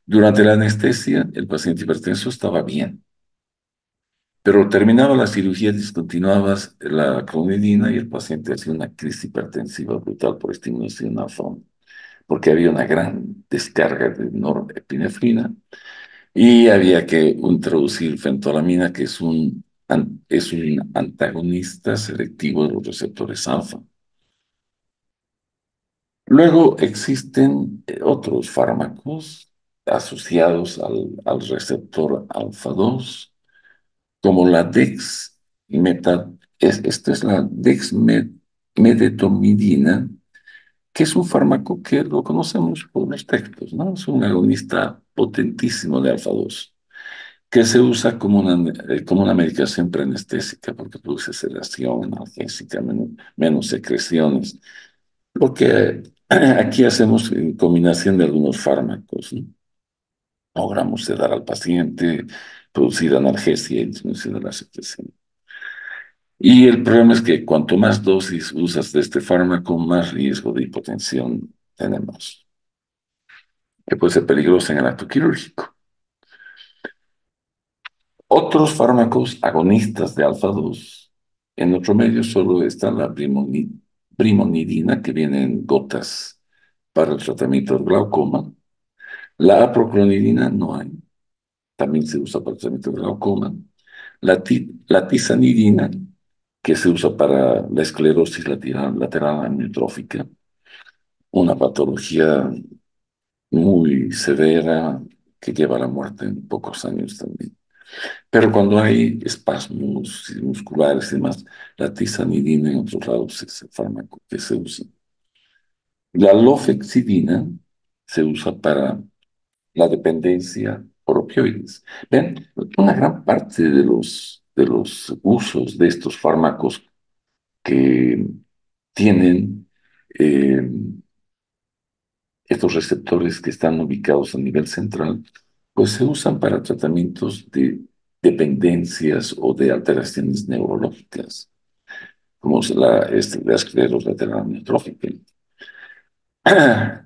Durante la anestesia, el paciente hipertenso estaba bien, pero terminaba la cirugía, discontinuabas la clonidina y el paciente hacía una crisis hipertensiva brutal por estimulación alfa, porque había una gran descarga de norepinefrina y había que introducir fentolamina, que es un antagonista selectivo de los receptores alfa. Luego existen otros fármacos asociados al receptor alfa 2 como la esta es la dexmedetomidina, que es un fármaco que lo conocemos por los textos, ¿no? Es un agonista potentísimo de alfa 2 que se usa como una medicación preanestésica porque produce sedación analgésica, menos secreciones. Lo que aquí hacemos en combinación de algunos fármacos, ¿no? Logramos sedar al paciente, producir analgesia y disminución de la secreción. Y el problema es que cuanto más dosis usas de este fármaco, más riesgo de hipotensión tenemos, que puede ser peligroso en el acto quirúrgico. Otros fármacos agonistas de alfa 2 en nuestro medio solo está la brimonidina, que viene en gotas para el tratamiento del glaucoma. La aproclonidina no hay, también se usa para el tratamiento del glaucoma. La tizanidina, que se usa para la esclerosis lateral amiotrófica, una patología muy severa que lleva a la muerte en pocos años también. Pero cuando hay espasmos musculares y demás, la tizanidina en otros lados es el fármaco que se usa. La lofexidina se usa para la dependencia por opioides. Ven, una gran parte de los usos de estos fármacos que tienen eh, estos receptores que están ubicados a nivel central, pues se usan para tratamientos de dependencias o de alteraciones neurológicas, como es la esclerosis lateral amiotrófica.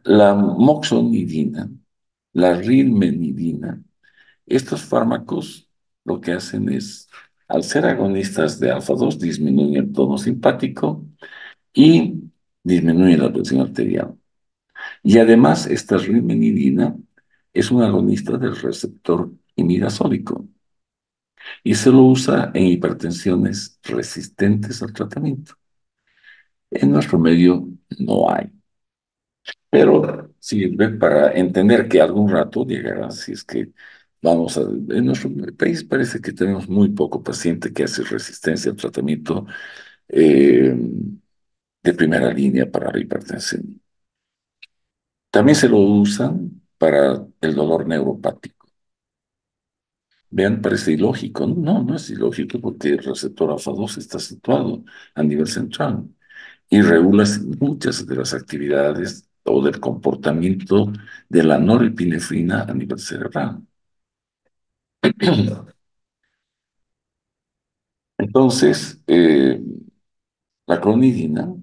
La moxonidina, la rilmenidina, estos fármacos lo que hacen es, al ser agonistas de alfa 2 disminuyen el tono simpático y disminuyen la presión arterial. Y además, esta rilmenidina es un agonista del receptor imidazólico y se lo usa en hipertensiones resistentes al tratamiento. En nuestro medio no hay, pero sirve para entender que algún rato llegará, si es que vamos a... En nuestro país parece que tenemos muy poco paciente que hace resistencia al tratamiento eh, de primera línea para la hipertensión. También se lo usan para el dolor neuropático. Vean, parece ilógico. No, no es ilógico porque el receptor alfa 2 está situado a nivel central y regula muchas de las actividades o del comportamiento de la norepinefrina a nivel cerebral. Entonces, la clonidina,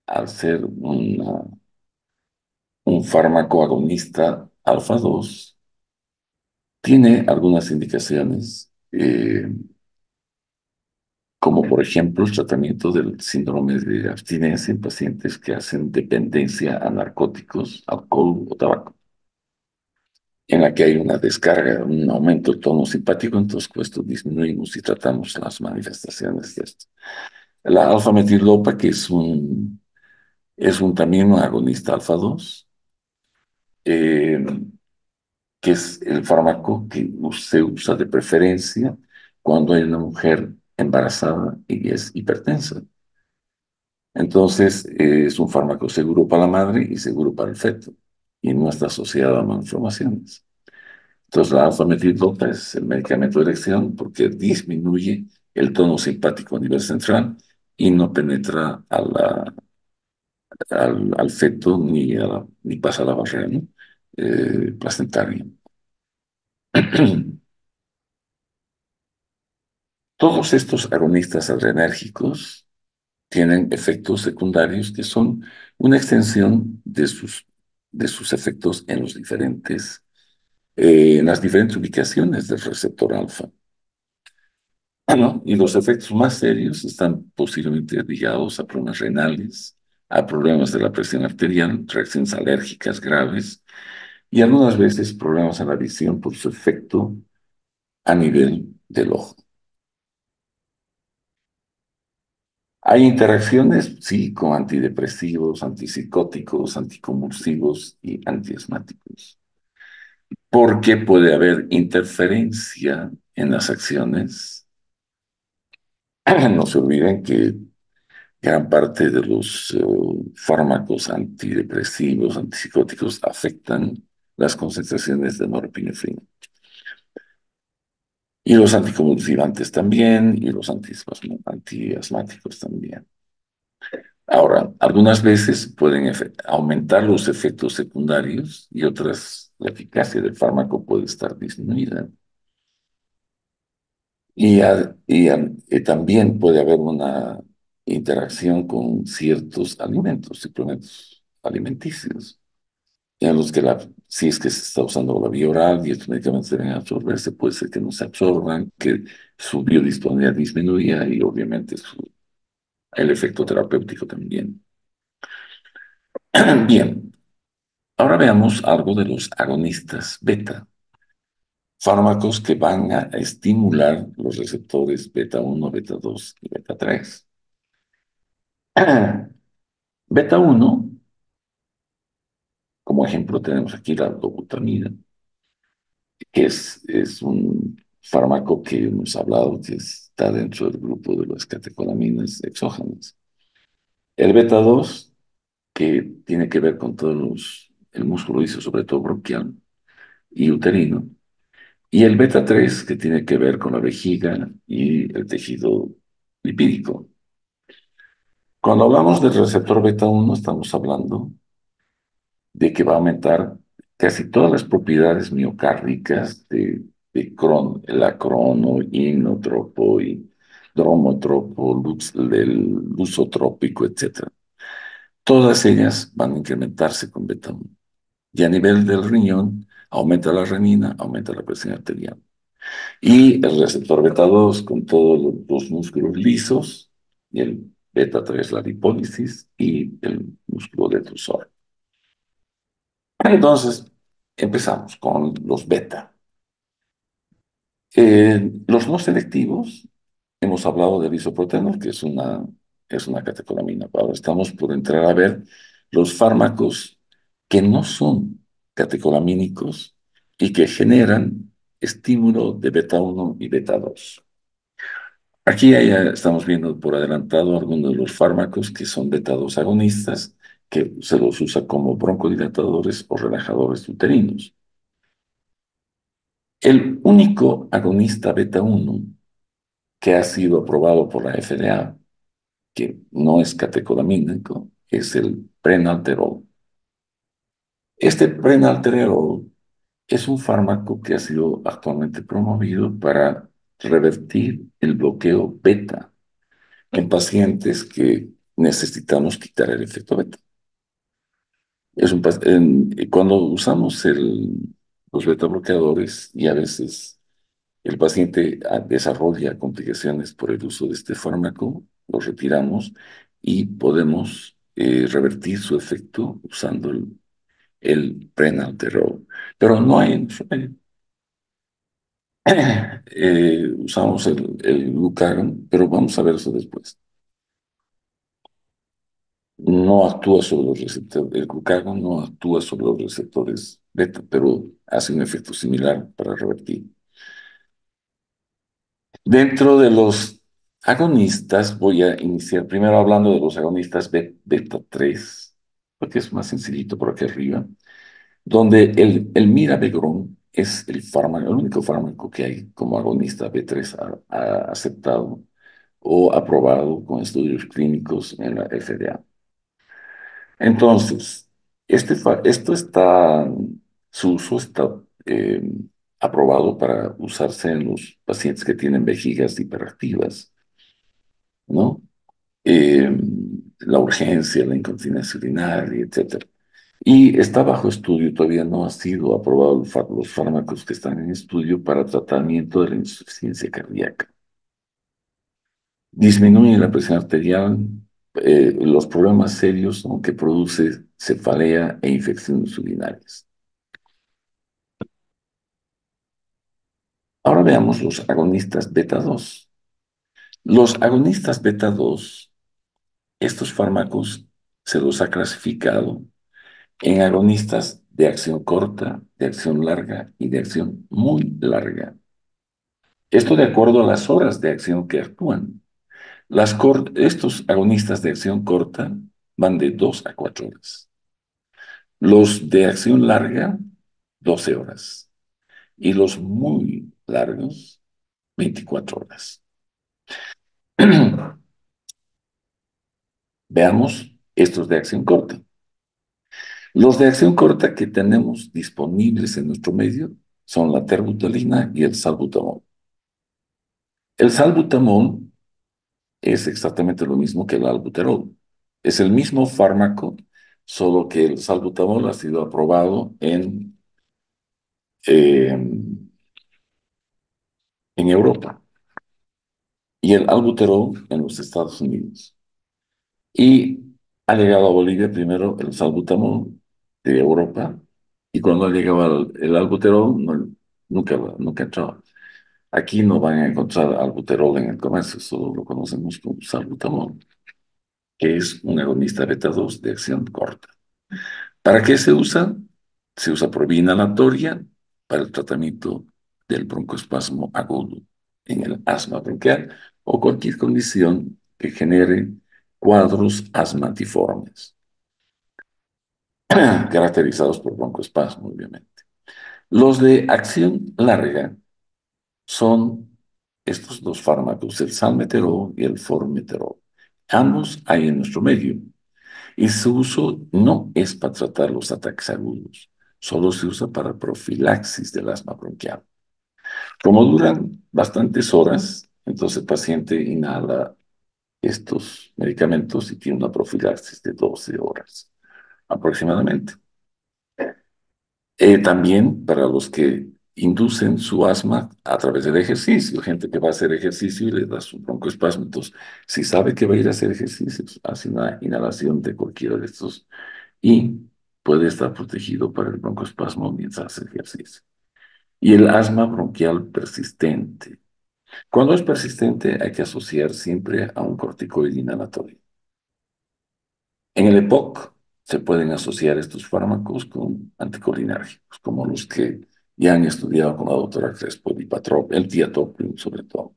al ser un fármaco agonista alfa 2, tiene algunas indicaciones, como por ejemplo el tratamiento del síndrome de abstinencia en pacientes que hacen dependencia a narcóticos, alcohol o tabaco, en la que hay una descarga, un aumento del tono simpático, entonces pues, esto disminuimos y tratamos las manifestaciones de esto. La alfa-metildopa, que es también un agonista alfa 2, eh, que es el fármaco que se usa de preferencia cuando hay una mujer embarazada y es hipertensa. Entonces, es un fármaco seguro para la madre y seguro para el feto, y no está asociado a malformaciones. Entonces, la alfa-metildopa es el medicamento de elección porque disminuye el tono simpático a nivel central y no penetra al feto ni pasa la barrera, ¿no? Placentaria. Todos estos agonistas adrenérgicos tienen efectos secundarios que son una extensión de sus efectos en las diferentes ubicaciones del receptor alfa, ¿no? Y los efectos más serios están posiblemente ligados a problemas renales, a problemas de la presión arterial, reacciones alérgicas graves y algunas veces problemas en la visión por su efecto a nivel del ojo. Hay interacciones, sí, con antidepresivos, antipsicóticos, anticonvulsivos y antiasmáticos, porque puede haber interferencia en las acciones. No se olviden que Gran parte de los fármacos antidepresivos, antipsicóticos afectan las concentraciones de norepinefrina. Y los anticonvulsivantes también, y los antiasmáticos también. Ahora, algunas veces pueden aumentar los efectos secundarios y otras, la eficacia del fármaco puede estar disminuida. También puede haber una interacción con ciertos alimentos, suplementos alimenticios, en los que si es que se está usando la vía oral y estos medicamentos deben absorberse, puede ser que no se absorban, que su biodisponibilidad disminuya y obviamente el efecto terapéutico también. Bien, ahora veamos algo de los agonistas beta, fármacos que van a estimular los receptores beta 1, beta 2 y beta 3. Beta 1, como ejemplo, tenemos aquí la dobutamina, que es un fármaco que hemos hablado que está dentro del grupo de las catecolaminas exógenas. El beta 2, que tiene que ver con el músculo liso, sobre todo bronquial y uterino. Y el beta 3, que tiene que ver con la vejiga y el tejido lipídico. Cuando hablamos del receptor beta 1, estamos hablando de que va a aumentar casi todas las propiedades miocárdicas la crono, inotropo, y dromotropo, del lusotrópico, etcétera. Todas ellas van a incrementarse con beta 1. Y a nivel del riñón, aumenta la renina, aumenta la presión arterial. Y el receptor beta 2 con todos los músculos lisos, y el beta 3 la lipólisis, y el músculo detrusor. Entonces, empezamos con los beta. Los no selectivos, hemos hablado del isoproteno, que es una catecolamina. Ahora estamos por entrar a ver los fármacos que no son catecolamínicos y que generan estímulo de beta 1 y beta 2. Aquí ya estamos viendo por adelantado algunos de los fármacos que son beta 2 agonistas, que se los usa como broncodilatadores o relajadores uterinos. El único agonista beta 1 que ha sido aprobado por la FDA, que no es catecolamínico, es el prenalterol. Este prenalterol es un fármaco que ha sido actualmente promovido para revertir el bloqueo beta en pacientes que necesitamos quitar el efecto beta. Cuando usamos los beta bloqueadores y a veces el paciente desarrolla complicaciones por el uso de este fármaco, lo retiramos y podemos revertir su efecto usando el prenalterol. Pero no hay, usamos el glucagon, pero vamos a ver eso después. No actúa sobre los receptores, el glucagon no actúa sobre los receptores beta, pero hace un efecto similar para revertir. Dentro de los agonistas, voy a iniciar primero hablando de los agonistas beta 3, porque es más sencillito por aquí arriba, donde el mirabegrón es el único fármaco que hay como agonista B3 aceptado o aprobado con estudios clínicos en la FDA. Entonces, su uso está eh, aprobado para usarse en los pacientes que tienen vejigas hiperactivas, ¿no? Eh, la urgencia, la incontinencia urinaria, etcétera. Y está bajo estudio, todavía no ha sido aprobado los fármacos que están en estudio para tratamiento de la insuficiencia cardíaca. Disminuye la presión arterial, los problemas serios, aunque produce cefalea e infecciones urinarias. Ahora veamos los agonistas beta 2. Los agonistas beta 2, estos fármacos se los ha clasificado en agonistas de acción corta, de acción larga y de acción muy larga. Esto de acuerdo a las horas de acción que actúan. Estos agonistas de acción corta van de 2 a 4 horas. Los de acción larga, 12 horas. Y los muy largos, 24 horas. Veamos estos de acción corta. Los de acción corta que tenemos disponibles en nuestro medio son la terbutolina y el salbutamol. El salbutamol es exactamente lo mismo que el albuterol. Es el mismo fármaco, solo que el salbutamol ha sido aprobado en Europa y el albuterol en los Estados Unidos. Y ha llegado a Bolivia primero el salbutamol de Europa y cuando ha llegado el albuterol nunca entraba. Aquí no van a encontrar albuterol en el comercio, solo lo conocemos como salbutamol, que es un agonista beta 2 de acción corta. ¿Para qué se usa? Se usa por vía inhalatoria para el tratamiento del broncoespasmo agudo en el asma bronquial o cualquier condición que genere cuadros asmatiformes, caracterizados por broncoespasmo, obviamente. Los de acción larga son estos dos fármacos, el salmeterol y el formoterol. Ambos hay en nuestro medio. Y su uso no es para tratar los ataques agudos, solo se usa para profilaxis del asma bronquial. Como duran bastantes horas, entonces el paciente inhala estos medicamentos y tiene una profilaxis de 12 horas aproximadamente. También para los que inducen su asma a través del ejercicio, gente que va a hacer ejercicio y le da su broncoespasmo, entonces si sabe que va a ir a hacer ejercicios, hace una inhalación de cualquiera de estos y puede estar protegido para el broncoespasmo mientras hace ejercicio. Y el asma bronquial persistente. Cuando es persistente hay que asociar siempre a un corticoide inhalatorio. En el EPOC se pueden asociar estos fármacos con anticolinérgicos, como los que ya han estudiado con la doctora Crespo, el tiatropium sobre todo,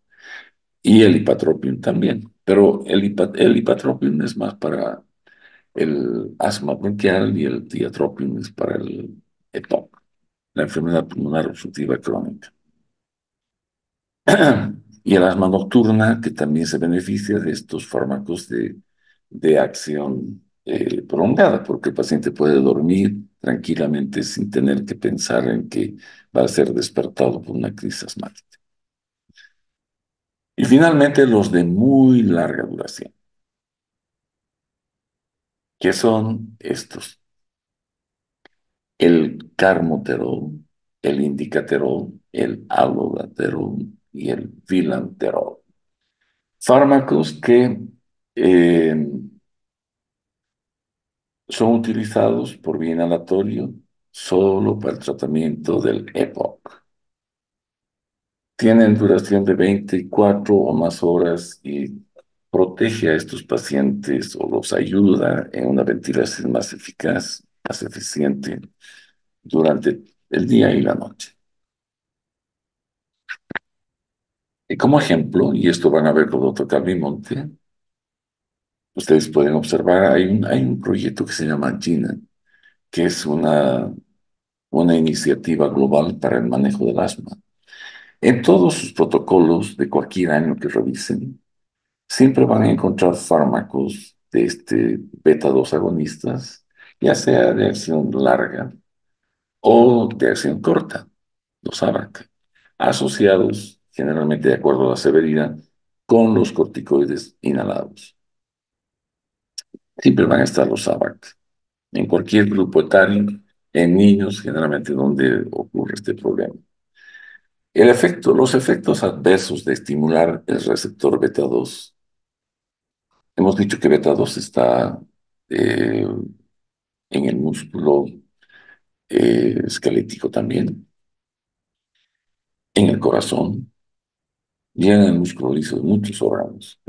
y el ipatropium también. Pero el ipatropium es más para el asma bronquial y el tiatropium es para el EPOC, la enfermedad pulmonar obstructiva crónica. Y el asma nocturna, que también se beneficia de estos fármacos de acción prolongada, porque el paciente puede dormir tranquilamente sin tener que pensar en que va a ser despertado por una crisis asmática. Y finalmente los de muy larga duración, que son estos: el carmoterol, el indicaterol, el allodaterol y el vilanterol. Fármacos que eh, son utilizados por vía inhalatorio solo para el tratamiento del EPOC. Tienen duración de 24 o más horas y protege a estos pacientes o los ayuda en una ventilación más eficaz, más eficiente durante el día y la noche. Y como ejemplo, y esto van a ver con el doctor Calvi Monte, ustedes pueden observar, hay un proyecto que se llama GINA, que es una iniciativa global para el manejo del asma. En todos sus protocolos de cualquier año que revisen, siempre van a encontrar fármacos de este beta 2 agonistas, ya sea de acción larga o de acción corta, los ABAC, asociados generalmente de acuerdo a la severidad con los corticoides inhalados. Siempre van a estar los ABAC en cualquier grupo etario, en niños generalmente donde ocurre este problema. Los efectos adversos de estimular el receptor beta 2. Hemos dicho que beta 2 está eh, en el músculo esquelético también, en el corazón y en el músculo liso de muchos órganos.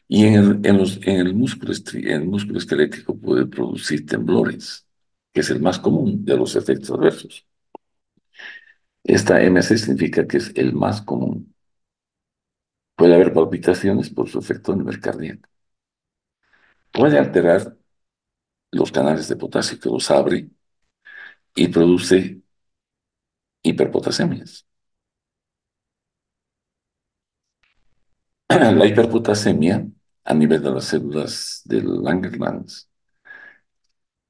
Y en el músculo esquelético puede producir temblores, que es el más común de los efectos adversos. Esta MC significa que es el más común. Puede haber palpitaciones por su efecto a nivel cardíaco. Puede alterar los canales de potasio que los abre y produce hiperpotasemias. La hiperpotasemia a nivel de las células del Langerhans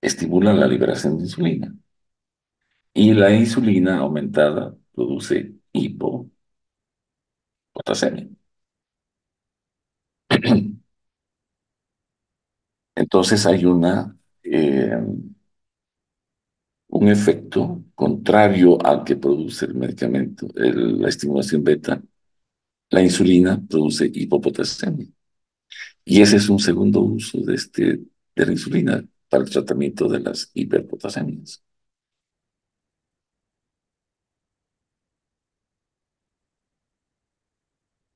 estimula la liberación de insulina y la insulina aumentada produce hipopotasemia. Entonces hay un efecto contrario al que produce el medicamento, la estimulación beta. La insulina produce hipopotasemia. Y ese es un segundo uso de la insulina para el tratamiento de las hiperpotasemias.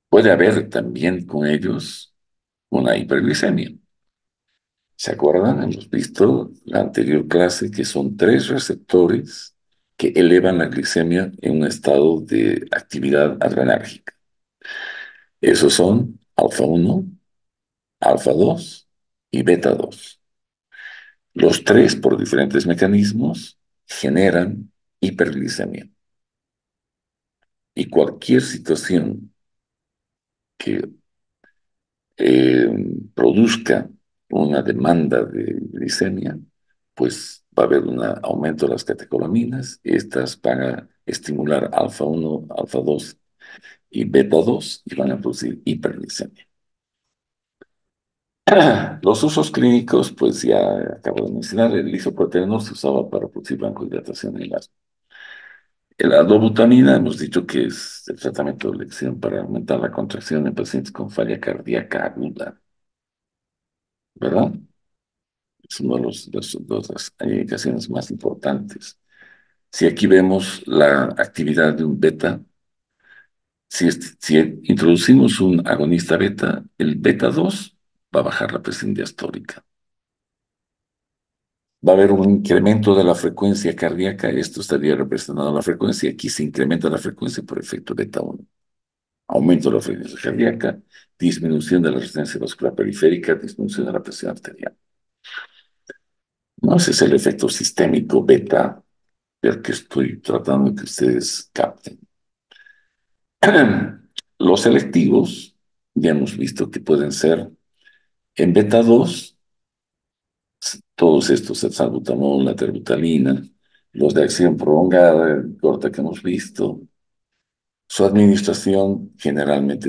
Puede haber también con ellos una hiperglicemia. ¿Se acuerdan? Hemos visto la anterior clase que son tres receptores que elevan la glicemia en un estado de actividad adrenérgica. Esos son alfa 1, alfa 2 y beta 2. Los tres, por diferentes mecanismos, generan hiperglicemia. Y cualquier situación que eh, produzca una demanda de glicemia, pues va a haber un aumento de las catecolaminas. Estas van a estimular alfa 1, alfa 2 y beta 2 y van a producir hiperglicemia. Los usos clínicos, pues ya acabo de mencionar, el isoproterenol se usaba para producir vancodilatación en las. La dobutamina, hemos dicho que es el tratamiento de elección para aumentar la contracción en pacientes con falla cardíaca aguda, ¿verdad? Es una de, de las indicaciones más importantes. Si aquí vemos la actividad de un beta, si introducimos un agonista beta, el beta 2 va a bajar la presión diastólica. Va a haber un incremento de la frecuencia cardíaca, esto estaría representando la frecuencia, aquí se incrementa la frecuencia por efecto beta 1. Aumento de la frecuencia cardíaca, disminución de la resistencia vascular periférica, disminución de la presión arterial. No, ese es el efecto sistémico beta del que estoy tratando que ustedes capten. Los selectivos, ya hemos visto que pueden ser en beta 2, todos estos, el salbutamol, la terbutalina, los de acción prolongada, el corta que hemos visto. Su administración generalmente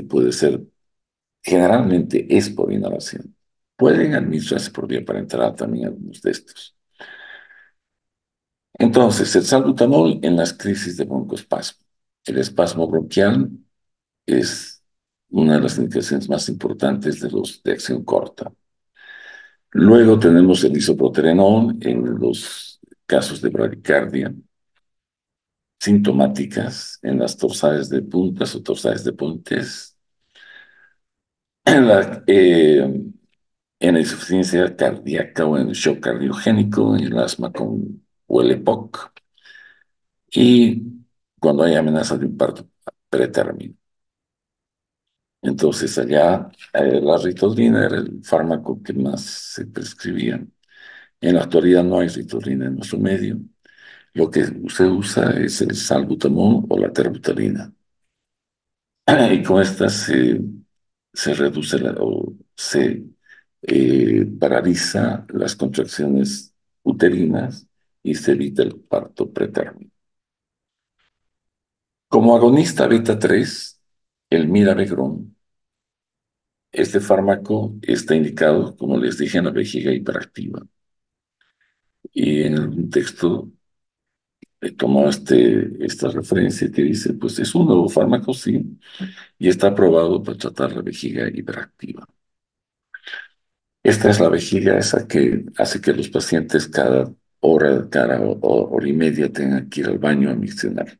es por inhalación. Pueden administrarse por vía parenteral también algunos de estos. Entonces, el salbutamol en las crisis de broncoespasmo. El espasmo bronquial es una de las indicaciones más importantes de los de acción corta. Luego tenemos el isoproterenol en los casos de bradicardia sintomáticas en las torsades de puntas o torsades de puentes, en la insuficiencia cardíaca o en el shock cardiogénico, en el asma o el EPOC, y cuando hay amenaza de infarto pretérmino. Entonces allá la ritalina era el fármaco que más se prescribía. En la actualidad no hay ritalina en nuestro medio. Lo que se usa es el salbutamol o la terbutalina. Y con estas se reduce o se paraliza las contracciones uterinas y se evita el parto pretérmino. Como agonista beta 3, el mirabegrón. Este fármaco está indicado, como les dije, en la vejiga hiperactiva. Y en un texto tomó esta referencia que dice, pues es un nuevo fármaco, sí, y está aprobado para tratar la vejiga hiperactiva. Esta es la vejiga esa que hace que los pacientes cada hora, hora y media tengan que ir al baño a miccionar,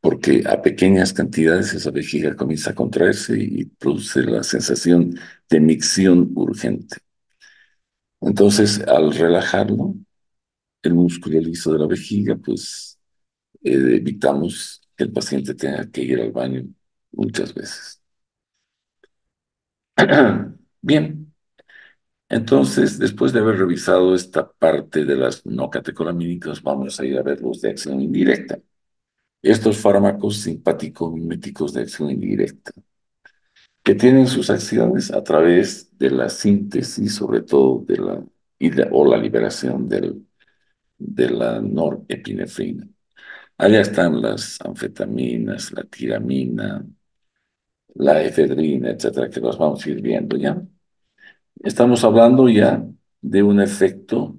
porque a pequeñas cantidades esa vejiga comienza a contraerse y produce la sensación de micción urgente. Entonces, al relajarlo, el músculo liso de la vejiga, pues evitamos que el paciente tenga que ir al baño muchas veces. Bien, entonces, después de haber revisado esta parte de las no catecolamínicos, vamos a ir a ver los de acción indirecta. Estos fármacos simpático-miméticos de acción indirecta, que tienen sus acciones a través de la síntesis, sobre todo o la liberación de la norepinefrina. Allá están las anfetaminas, la tiramina, la efedrina, etcétera, que los vamos a ir viendo ya. Estamos hablando ya de un efecto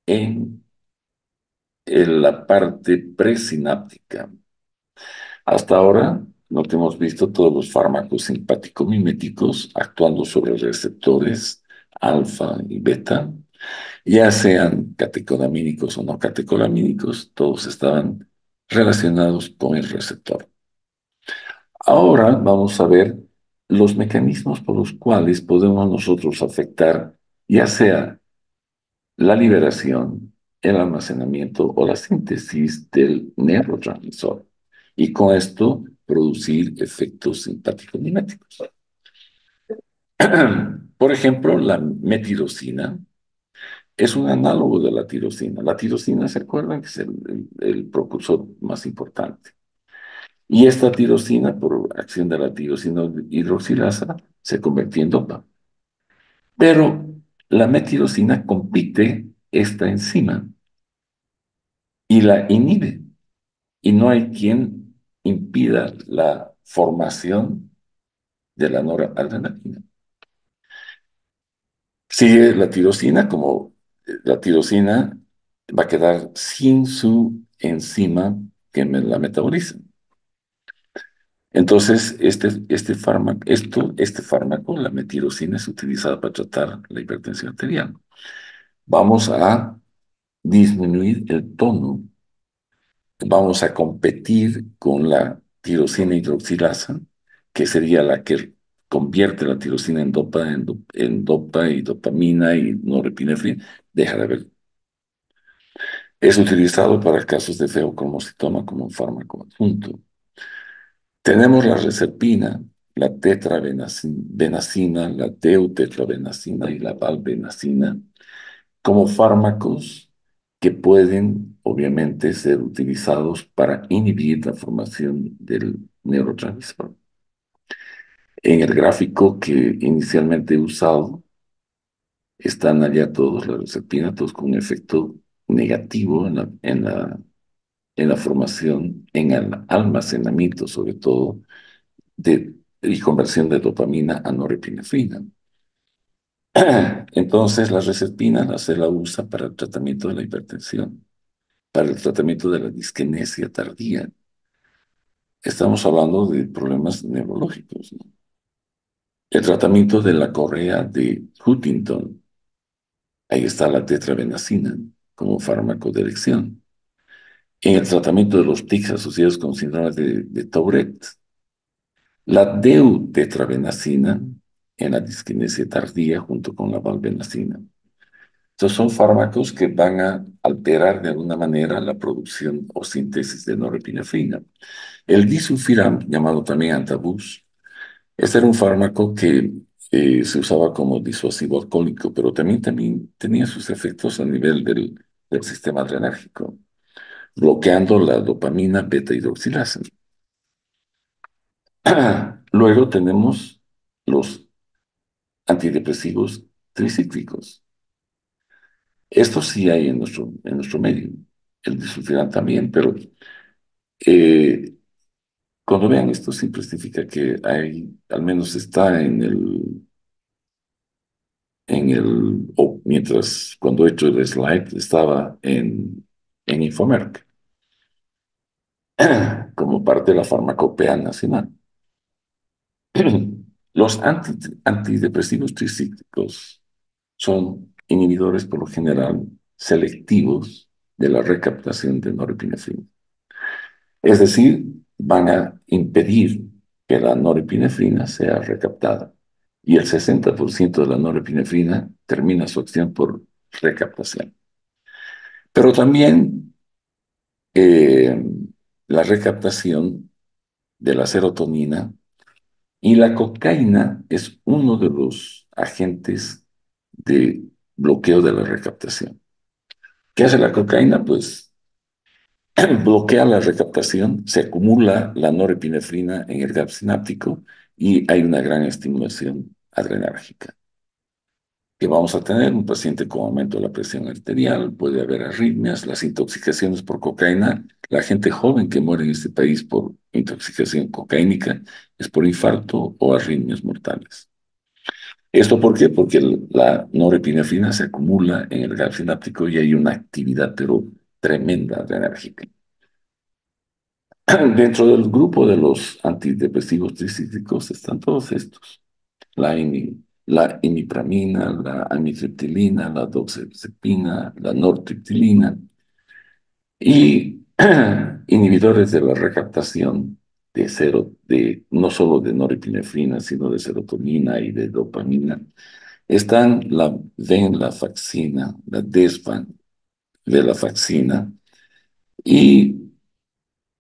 en la parte presináptica. Hasta ahora no te hemos visto todos los fármacos simpático-miméticos actuando sobre receptores alfa y beta, ya sean catecolamínicos o no catecolamínicos, todos estaban relacionados con el receptor. Ahora vamos a ver los mecanismos por los cuales podemos nosotros afectar ya sea la liberación, el almacenamiento o la síntesis del neurotransmisor y con esto producir efectos simpático-miméticos. Por ejemplo, la metirosina es un análogo de la tirosina. La tirosina, ¿se acuerdan? Que es el precursor más importante. Y esta tirosina, por acción de la tirosina hidroxilasa, se convirtió en dopa. Pero la metirosina compite esta enzima y la inhibe. Y no hay quien impida la formación de la noradrenalina. Sigue la tirosina, como la tirosina va a quedar sin su enzima que la metaboliza. Entonces, este fármaco, la metirosina, es utilizada para tratar la hipertensión arterial. Vamos a disminuir el tono, vamos a competir con la tirosina hidroxilasa, que sería la que convierte la tirosina en dopa y dopamina y norepinefrina. Deja de ver. Es utilizado para casos de febocromocitoma como un fármaco adjunto. Tenemos la reserpina, la tetrabenazina, la deutetrabenazina y la valbenazina como fármacos que pueden, obviamente, ser utilizados para inhibir la formación del neurotransmisor. En el gráfico que inicialmente he usado, están allá todos, la reserpina, todos con un efecto negativo en la formación, en el almacenamiento, sobre todo, y conversión de dopamina a norepinefrina. Entonces, la reserpina se la usa para el tratamiento de la hipertensión, para el tratamiento de la disquinesia tardía. Estamos hablando de problemas neurológicos, ¿no? El tratamiento de la correa de Huntington, ahí está la tetrabenazina como fármaco de elección. En el tratamiento de los tics asociados con síndrome de Tourette, la deutetrabenazina en la disquinesia tardía junto con la valbenazina. Estos son fármacos que van a alterar de alguna manera la producción o síntesis de norepinefrina. El disulfiram, llamado también antabus, este era un fármaco que se usaba como disuasivo alcohólico, pero también tenía sus efectos a nivel del sistema adrenérgico, bloqueando la dopamina beta hidroxilasa. Luego tenemos los antidepresivos tricíclicos. Estos sí hay en nuestro medio, el disulfiram también, pero eh, cuando vean esto siempre significa que hay, al menos está o mientras cuando he hecho el slide estaba en Infomerc, como parte de la farmacopea nacional. Los antidepresivos tricíclicos son inhibidores por lo general selectivos de la recaptación de norepinefrina. Es decir, van a impedir que la norepinefrina sea recaptada. Y el 60% de la norepinefrina termina su acción por recaptación. Pero también eh, la recaptación de la serotonina Y la cocaína es uno de los agentes de bloqueo de la recaptación. ¿Qué hace la cocaína? Pues bloquea la recaptación, se acumula la norepinefrina en el gap sináptico y hay una gran estimulación adrenérgica. Que vamos a tener un paciente con aumento de la presión arterial, puede haber arritmias, las intoxicaciones por cocaína. La gente joven que muere en este país por intoxicación cocaínica es por infarto o arritmias mortales. ¿Esto por qué? Porque la norepinefrina se acumula en el gap sináptico y hay una actividad, pero tremenda, adrenérgica. Dentro del grupo de los antidepresivos tricíclicos están todos estos. La imipramina, la amitriptilina, la doxorubicina, la nortriptilina y inhibidores de la recaptación de no solo de norepinefrina, sino de serotonina y de dopamina. Están la venlafaxina, la desvenlafaxina y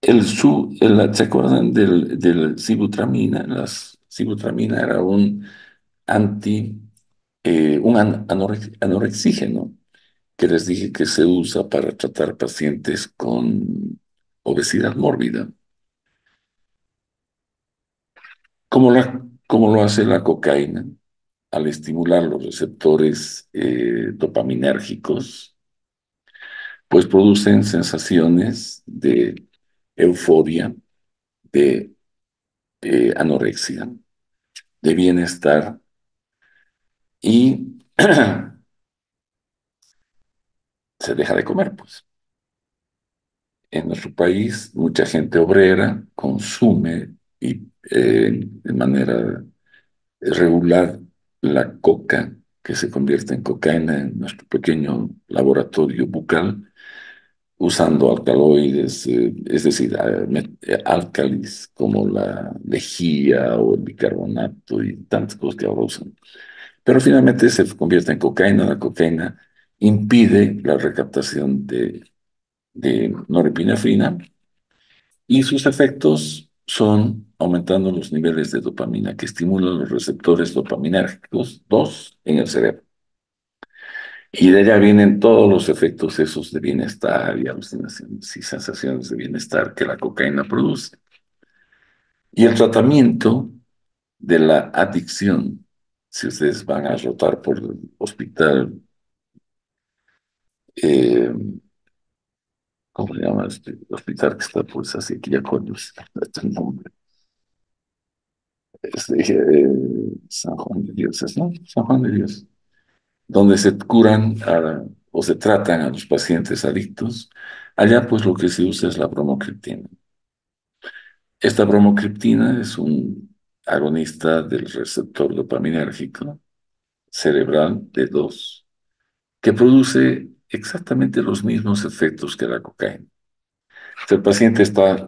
¿se acuerdan del sibutramina? Las sibutramina era un anti, anorexígeno que les dije que se usa para tratar pacientes con obesidad mórbida. ¿Cómo lo hace la cocaína? Al estimular los receptores dopaminérgicos, pues producen sensaciones de euforia, de anorexia, de bienestar y se deja de comer, pues. En nuestro país, mucha gente obrera consume y de manera regular la coca, que se convierte en cocaína en nuestro pequeño laboratorio bucal, usando alcaloides, es decir, álcalis como la lejía o el bicarbonato y tantas cosas que ahora usan. Pero finalmente se convierte en cocaína. La cocaína impide la recaptación de norepinefrina y sus efectos son aumentando los niveles de dopamina que estimulan los receptores dopaminérgicos 2 en el cerebro. Y de allá vienen todos los efectos esos de bienestar y alucinaciones y sensaciones de bienestar que la cocaína produce. Y el tratamiento de la adicción, si ustedes van a rotar por el hospital, eh, ¿cómo se llama este hospital que está pues así aquí ya con este nombre? San Juan de Dios, ¿no? San Juan de Dios, donde se curan o se tratan a los pacientes adictos. Allá pues lo que se usa es la bromocriptina. Esta bromocriptina es un agonista del receptor dopaminérgico cerebral D2 que produce exactamente los mismos efectos que la cocaína. Si el paciente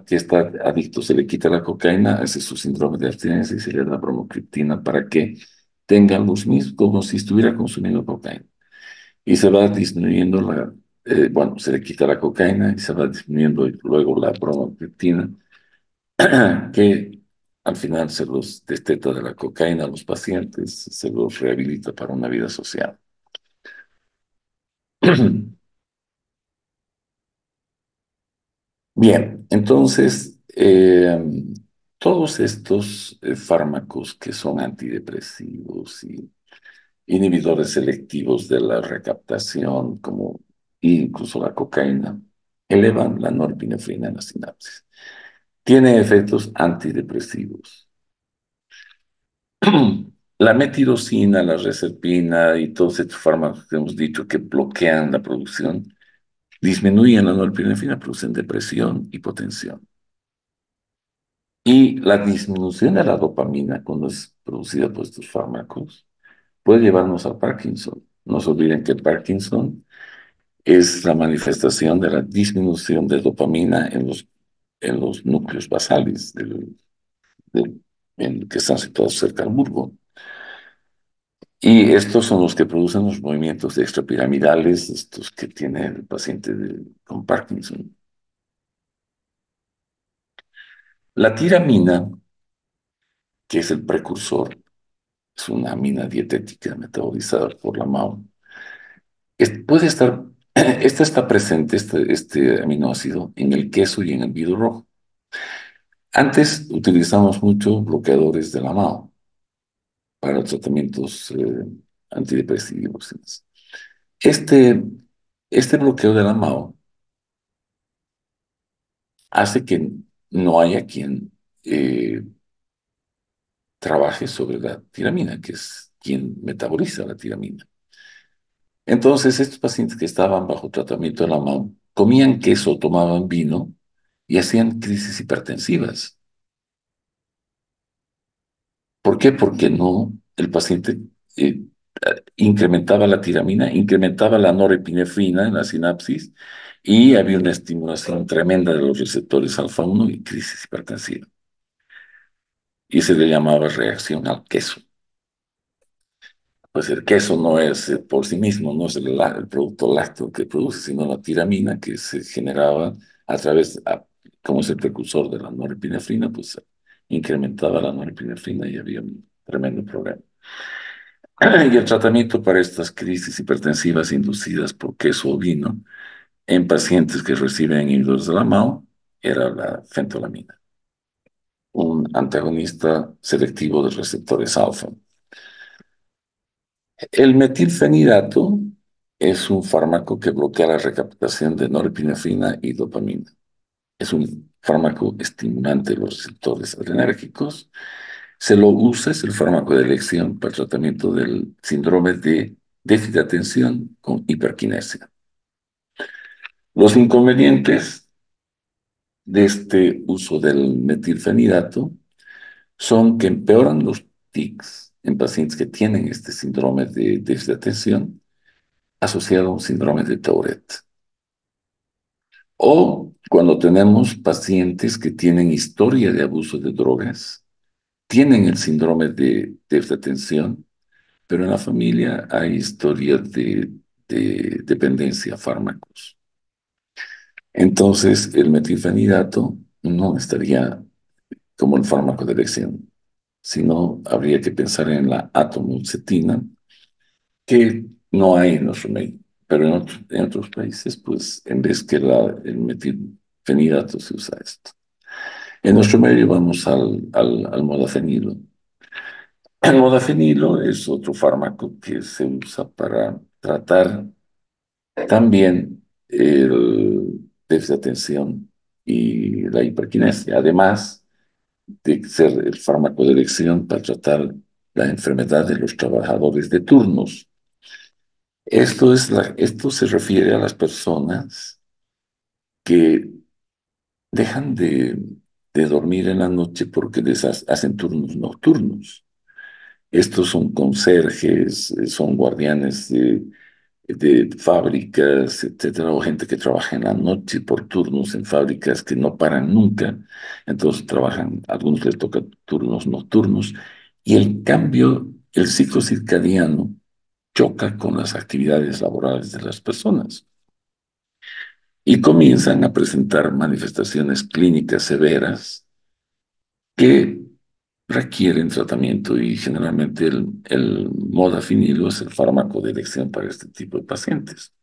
que está adicto, se le quita la cocaína, hace su síndrome de abstinencia y se le da bromocriptina para que tenga los mismos, como si estuviera consumiendo cocaína. Y se va disminuyendo bueno, se le quita la cocaína y se va disminuyendo luego la bromocriptina, que al final se los desteta de la cocaína a los pacientes, se los rehabilita para una vida social. Bien, entonces, todos estos fármacos que son antidepresivos y inhibidores selectivos de la recaptación, como incluso la cocaína, elevan la norepinefrina en la sinapsis. Tiene efectos antidepresivos. La metirosina, la reserpina y todos estos fármacos que hemos dicho que bloquean la producción, disminuyen la norepinefrina, producen depresión, hipotensión. Y la disminución de la dopamina cuando es producida por estos fármacos puede llevarnos a Parkinson. No se olviden que Parkinson es la manifestación de la disminución de dopamina en los núcleos basales que están situados cerca del bulbo. Y estos son los que producen los movimientos extrapiramidales, estos que tiene el paciente con Parkinson. La tiramina que es el precursor, es una amina dietética metabolizada por la MAO. Puede estar, esta está presente, este aminoácido, en el queso y en el vino rojo. Antes utilizamos mucho bloqueadores de la MAO para tratamientos antidepresivos. Este, este bloqueo de la MAO hace que no haya quien trabaje sobre la tiramina, que es quien metaboliza la tiramina. Entonces, estos pacientes que estaban bajo tratamiento de la MAO comían queso, tomaban vino y hacían crisis hipertensivas. ¿Por qué? Porque no, el paciente eh, incrementaba la tiramina, incrementaba la norepinefrina en la sinapsis y había una estimulación tremenda de los receptores alfa 1 y crisis hipertensiva. Y se le llamaba reacción al queso. Pues el queso no es por sí mismo, no es el producto lácteo que produce, sino la tiramina que se generaba a través, como es el precursor de la norepinefrina, pues incrementaba la norepinefrina y había un tremendo problema. Y el tratamiento para estas crisis hipertensivas inducidas por queso ovino en pacientes que reciben inhibidores de la MAO era la fentolamina, un antagonista selectivo de receptores alfa. El metilfenidato es un fármaco que bloquea la recaptación de norepinefrina y dopamina. Es un fármaco estimulante de los receptores adrenérgicos. Se lo usa, es el fármaco de elección para el tratamiento del síndrome de déficit de atención con hiperquinesia. Los inconvenientes de este uso del metilfenidato son que empeoran los tics en pacientes que tienen este síndrome de déficit de atención asociado a un síndrome de Tourette. O cuando tenemos pacientes que tienen historia de abuso de drogas, tienen el síndrome de déficit de atención, pero en la familia hay historia de dependencia a fármacos. Entonces, el metilfenidato no estaría como el fármaco de elección, sino habría que pensar en la atomoxetina, que no hay en nuestro medio, pero en otros países, pues en vez que el metilfenidato se usa esto. En nuestro medio vamos al modafinilo. El modafinilo es otro fármaco que se usa para tratar también el déficit de atención y la hiperquinesia, además de ser el fármaco de elección para tratar la enfermedad de los trabajadores de turnos. Esto se refiere a las personas que dejan de dormir en la noche porque hacen turnos nocturnos. Estos son conserjes, son guardianes de fábricas, etcétera, o gente que trabaja en la noche por turnos en fábricas que no paran nunca. Entonces trabajan, a algunos les toca turnos nocturnos, y el cambio, el ciclo circadiano choca con las actividades laborales de las personas y comienzan a presentar manifestaciones clínicas severas que requieren tratamiento y generalmente el modafinilo es el fármaco de elección para este tipo de pacientes,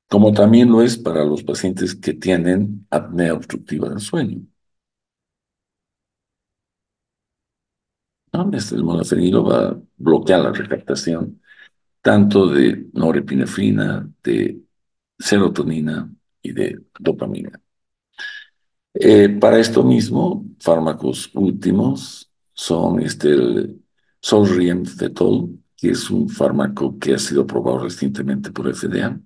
como también lo es para los pacientes que tienen apnea obstructiva del sueño. ¿No? El modafinilo va a bloquear la recaptación tanto de norepinefrina, de serotonina y de dopamina. Para esto mismo, fármacos últimos son el solriamfetol, que es un fármaco que ha sido aprobado recientemente por FDA,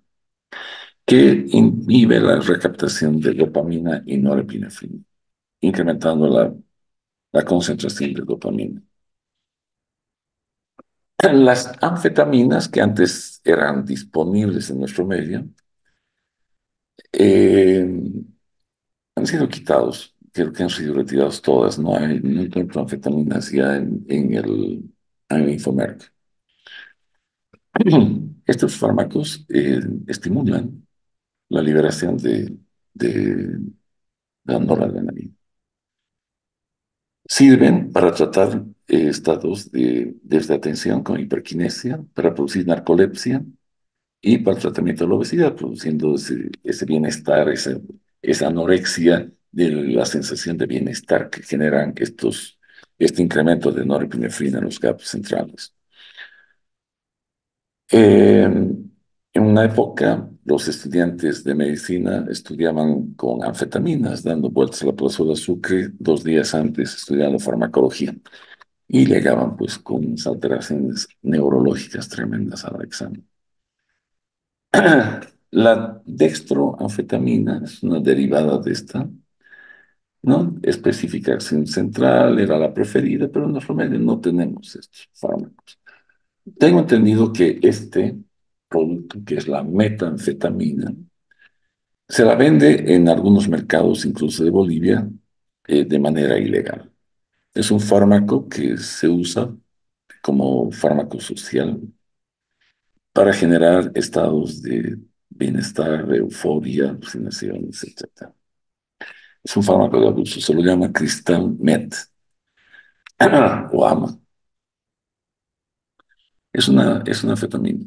que inhibe la recaptación de dopamina y norepinefrina, incrementando la concentración de dopamina. Las anfetaminas que antes eran disponibles en nuestro medio eh, han sido quitados, creo que han sido retirados todas, no encuentro anfetaminas ya en el Infomerc. Estos fármacos estimulan la liberación de la noradrenalina. Sirven para tratar estados de desatención con hiperquinesia, para producir narcolepsia y para el tratamiento de la obesidad, produciendo ese bienestar, esa anorexia de la sensación de bienestar que generan este incremento de norepinefrina en los gaps centrales. En una época, los estudiantes de medicina estudiaban con anfetaminas, dando vueltas a la plaza de Sucre 2 días antes, estudiando farmacología, y llegaban pues con unas alteraciones neurológicas tremendas al examen. La dextroanfetamina es una derivada de esta, ¿no? Específica acción central, era la preferida, pero en los remedios no tenemos estos fármacos. Tengo entendido que este producto, que es la metanfetamina, se la vende en algunos mercados, incluso de Bolivia, de manera ilegal. Es un fármaco que se usa como fármaco social para generar estados de bienestar, de euforia, alucinaciones, etc. Es un fármaco de abuso, se lo llama Cristal Met o AMA. Es una anfetamina,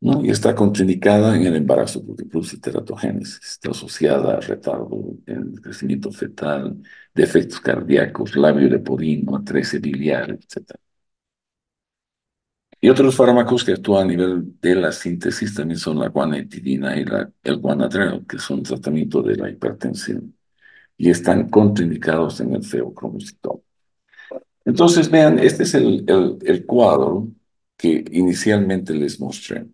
¿no? Y está contraindicada en el embarazo porque produce teratogénesis, está asociada a retardo en el crecimiento fetal, defectos cardíacos, labio leporino, atresia biliar, etc. Y otros fármacos que actúan a nivel de la síntesis también son la guanetidina y el guanadrel, que son tratamiento de la hipertensión y están contraindicados en el feocromocitoma. Entonces, vean, este es el cuadro que inicialmente les mostré,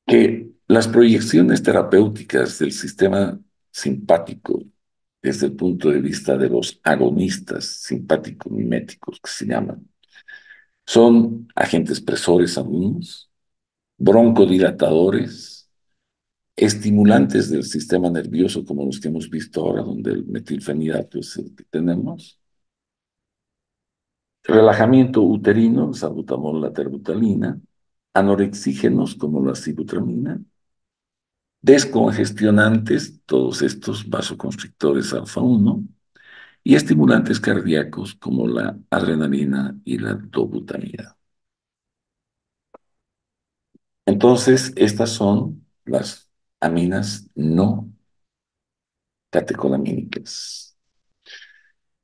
que las proyecciones terapéuticas del sistema simpático, desde el punto de vista de los agonistas simpático-miméticos que se llaman, son agentes presores algunos, broncodilatadores, estimulantes del sistema nervioso, como los que hemos visto ahora, donde el metilfenidato es el que tenemos, relajamiento uterino, salbutamol, la terbutalina, anorexígenos como la sibutramina, descongestionantes, todos estos vasoconstrictores alfa 1, y estimulantes cardíacos como la adrenalina y la dobutamina. Entonces, estas son las aminas no catecolamínicas.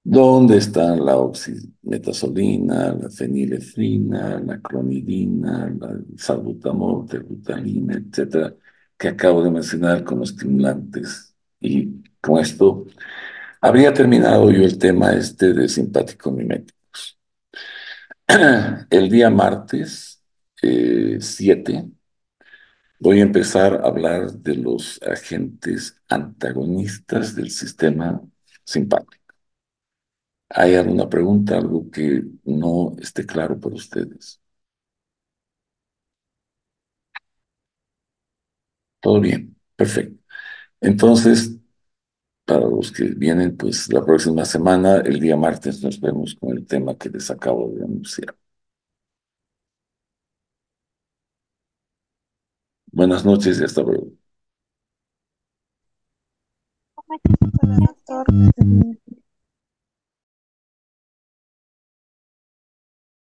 ¿Dónde están la oximetazolina, la fenilefrina, la clonidina, la salbutamol, terbutalina, etcétera, que acabo de mencionar como estimulantes? Y con esto habría terminado yo el tema este de simpático miméticos. El día martes 7 voy a empezar a hablar de los agentes antagonistas del sistema simpático. ¿Hay alguna pregunta, algo que no esté claro para ustedes? ¿Todo bien? Perfecto. Entonces, para los que vienen, pues la próxima semana, el día martes, nos vemos con el tema que les acabo de anunciar. Buenas noches y hasta luego. Hola, doctor.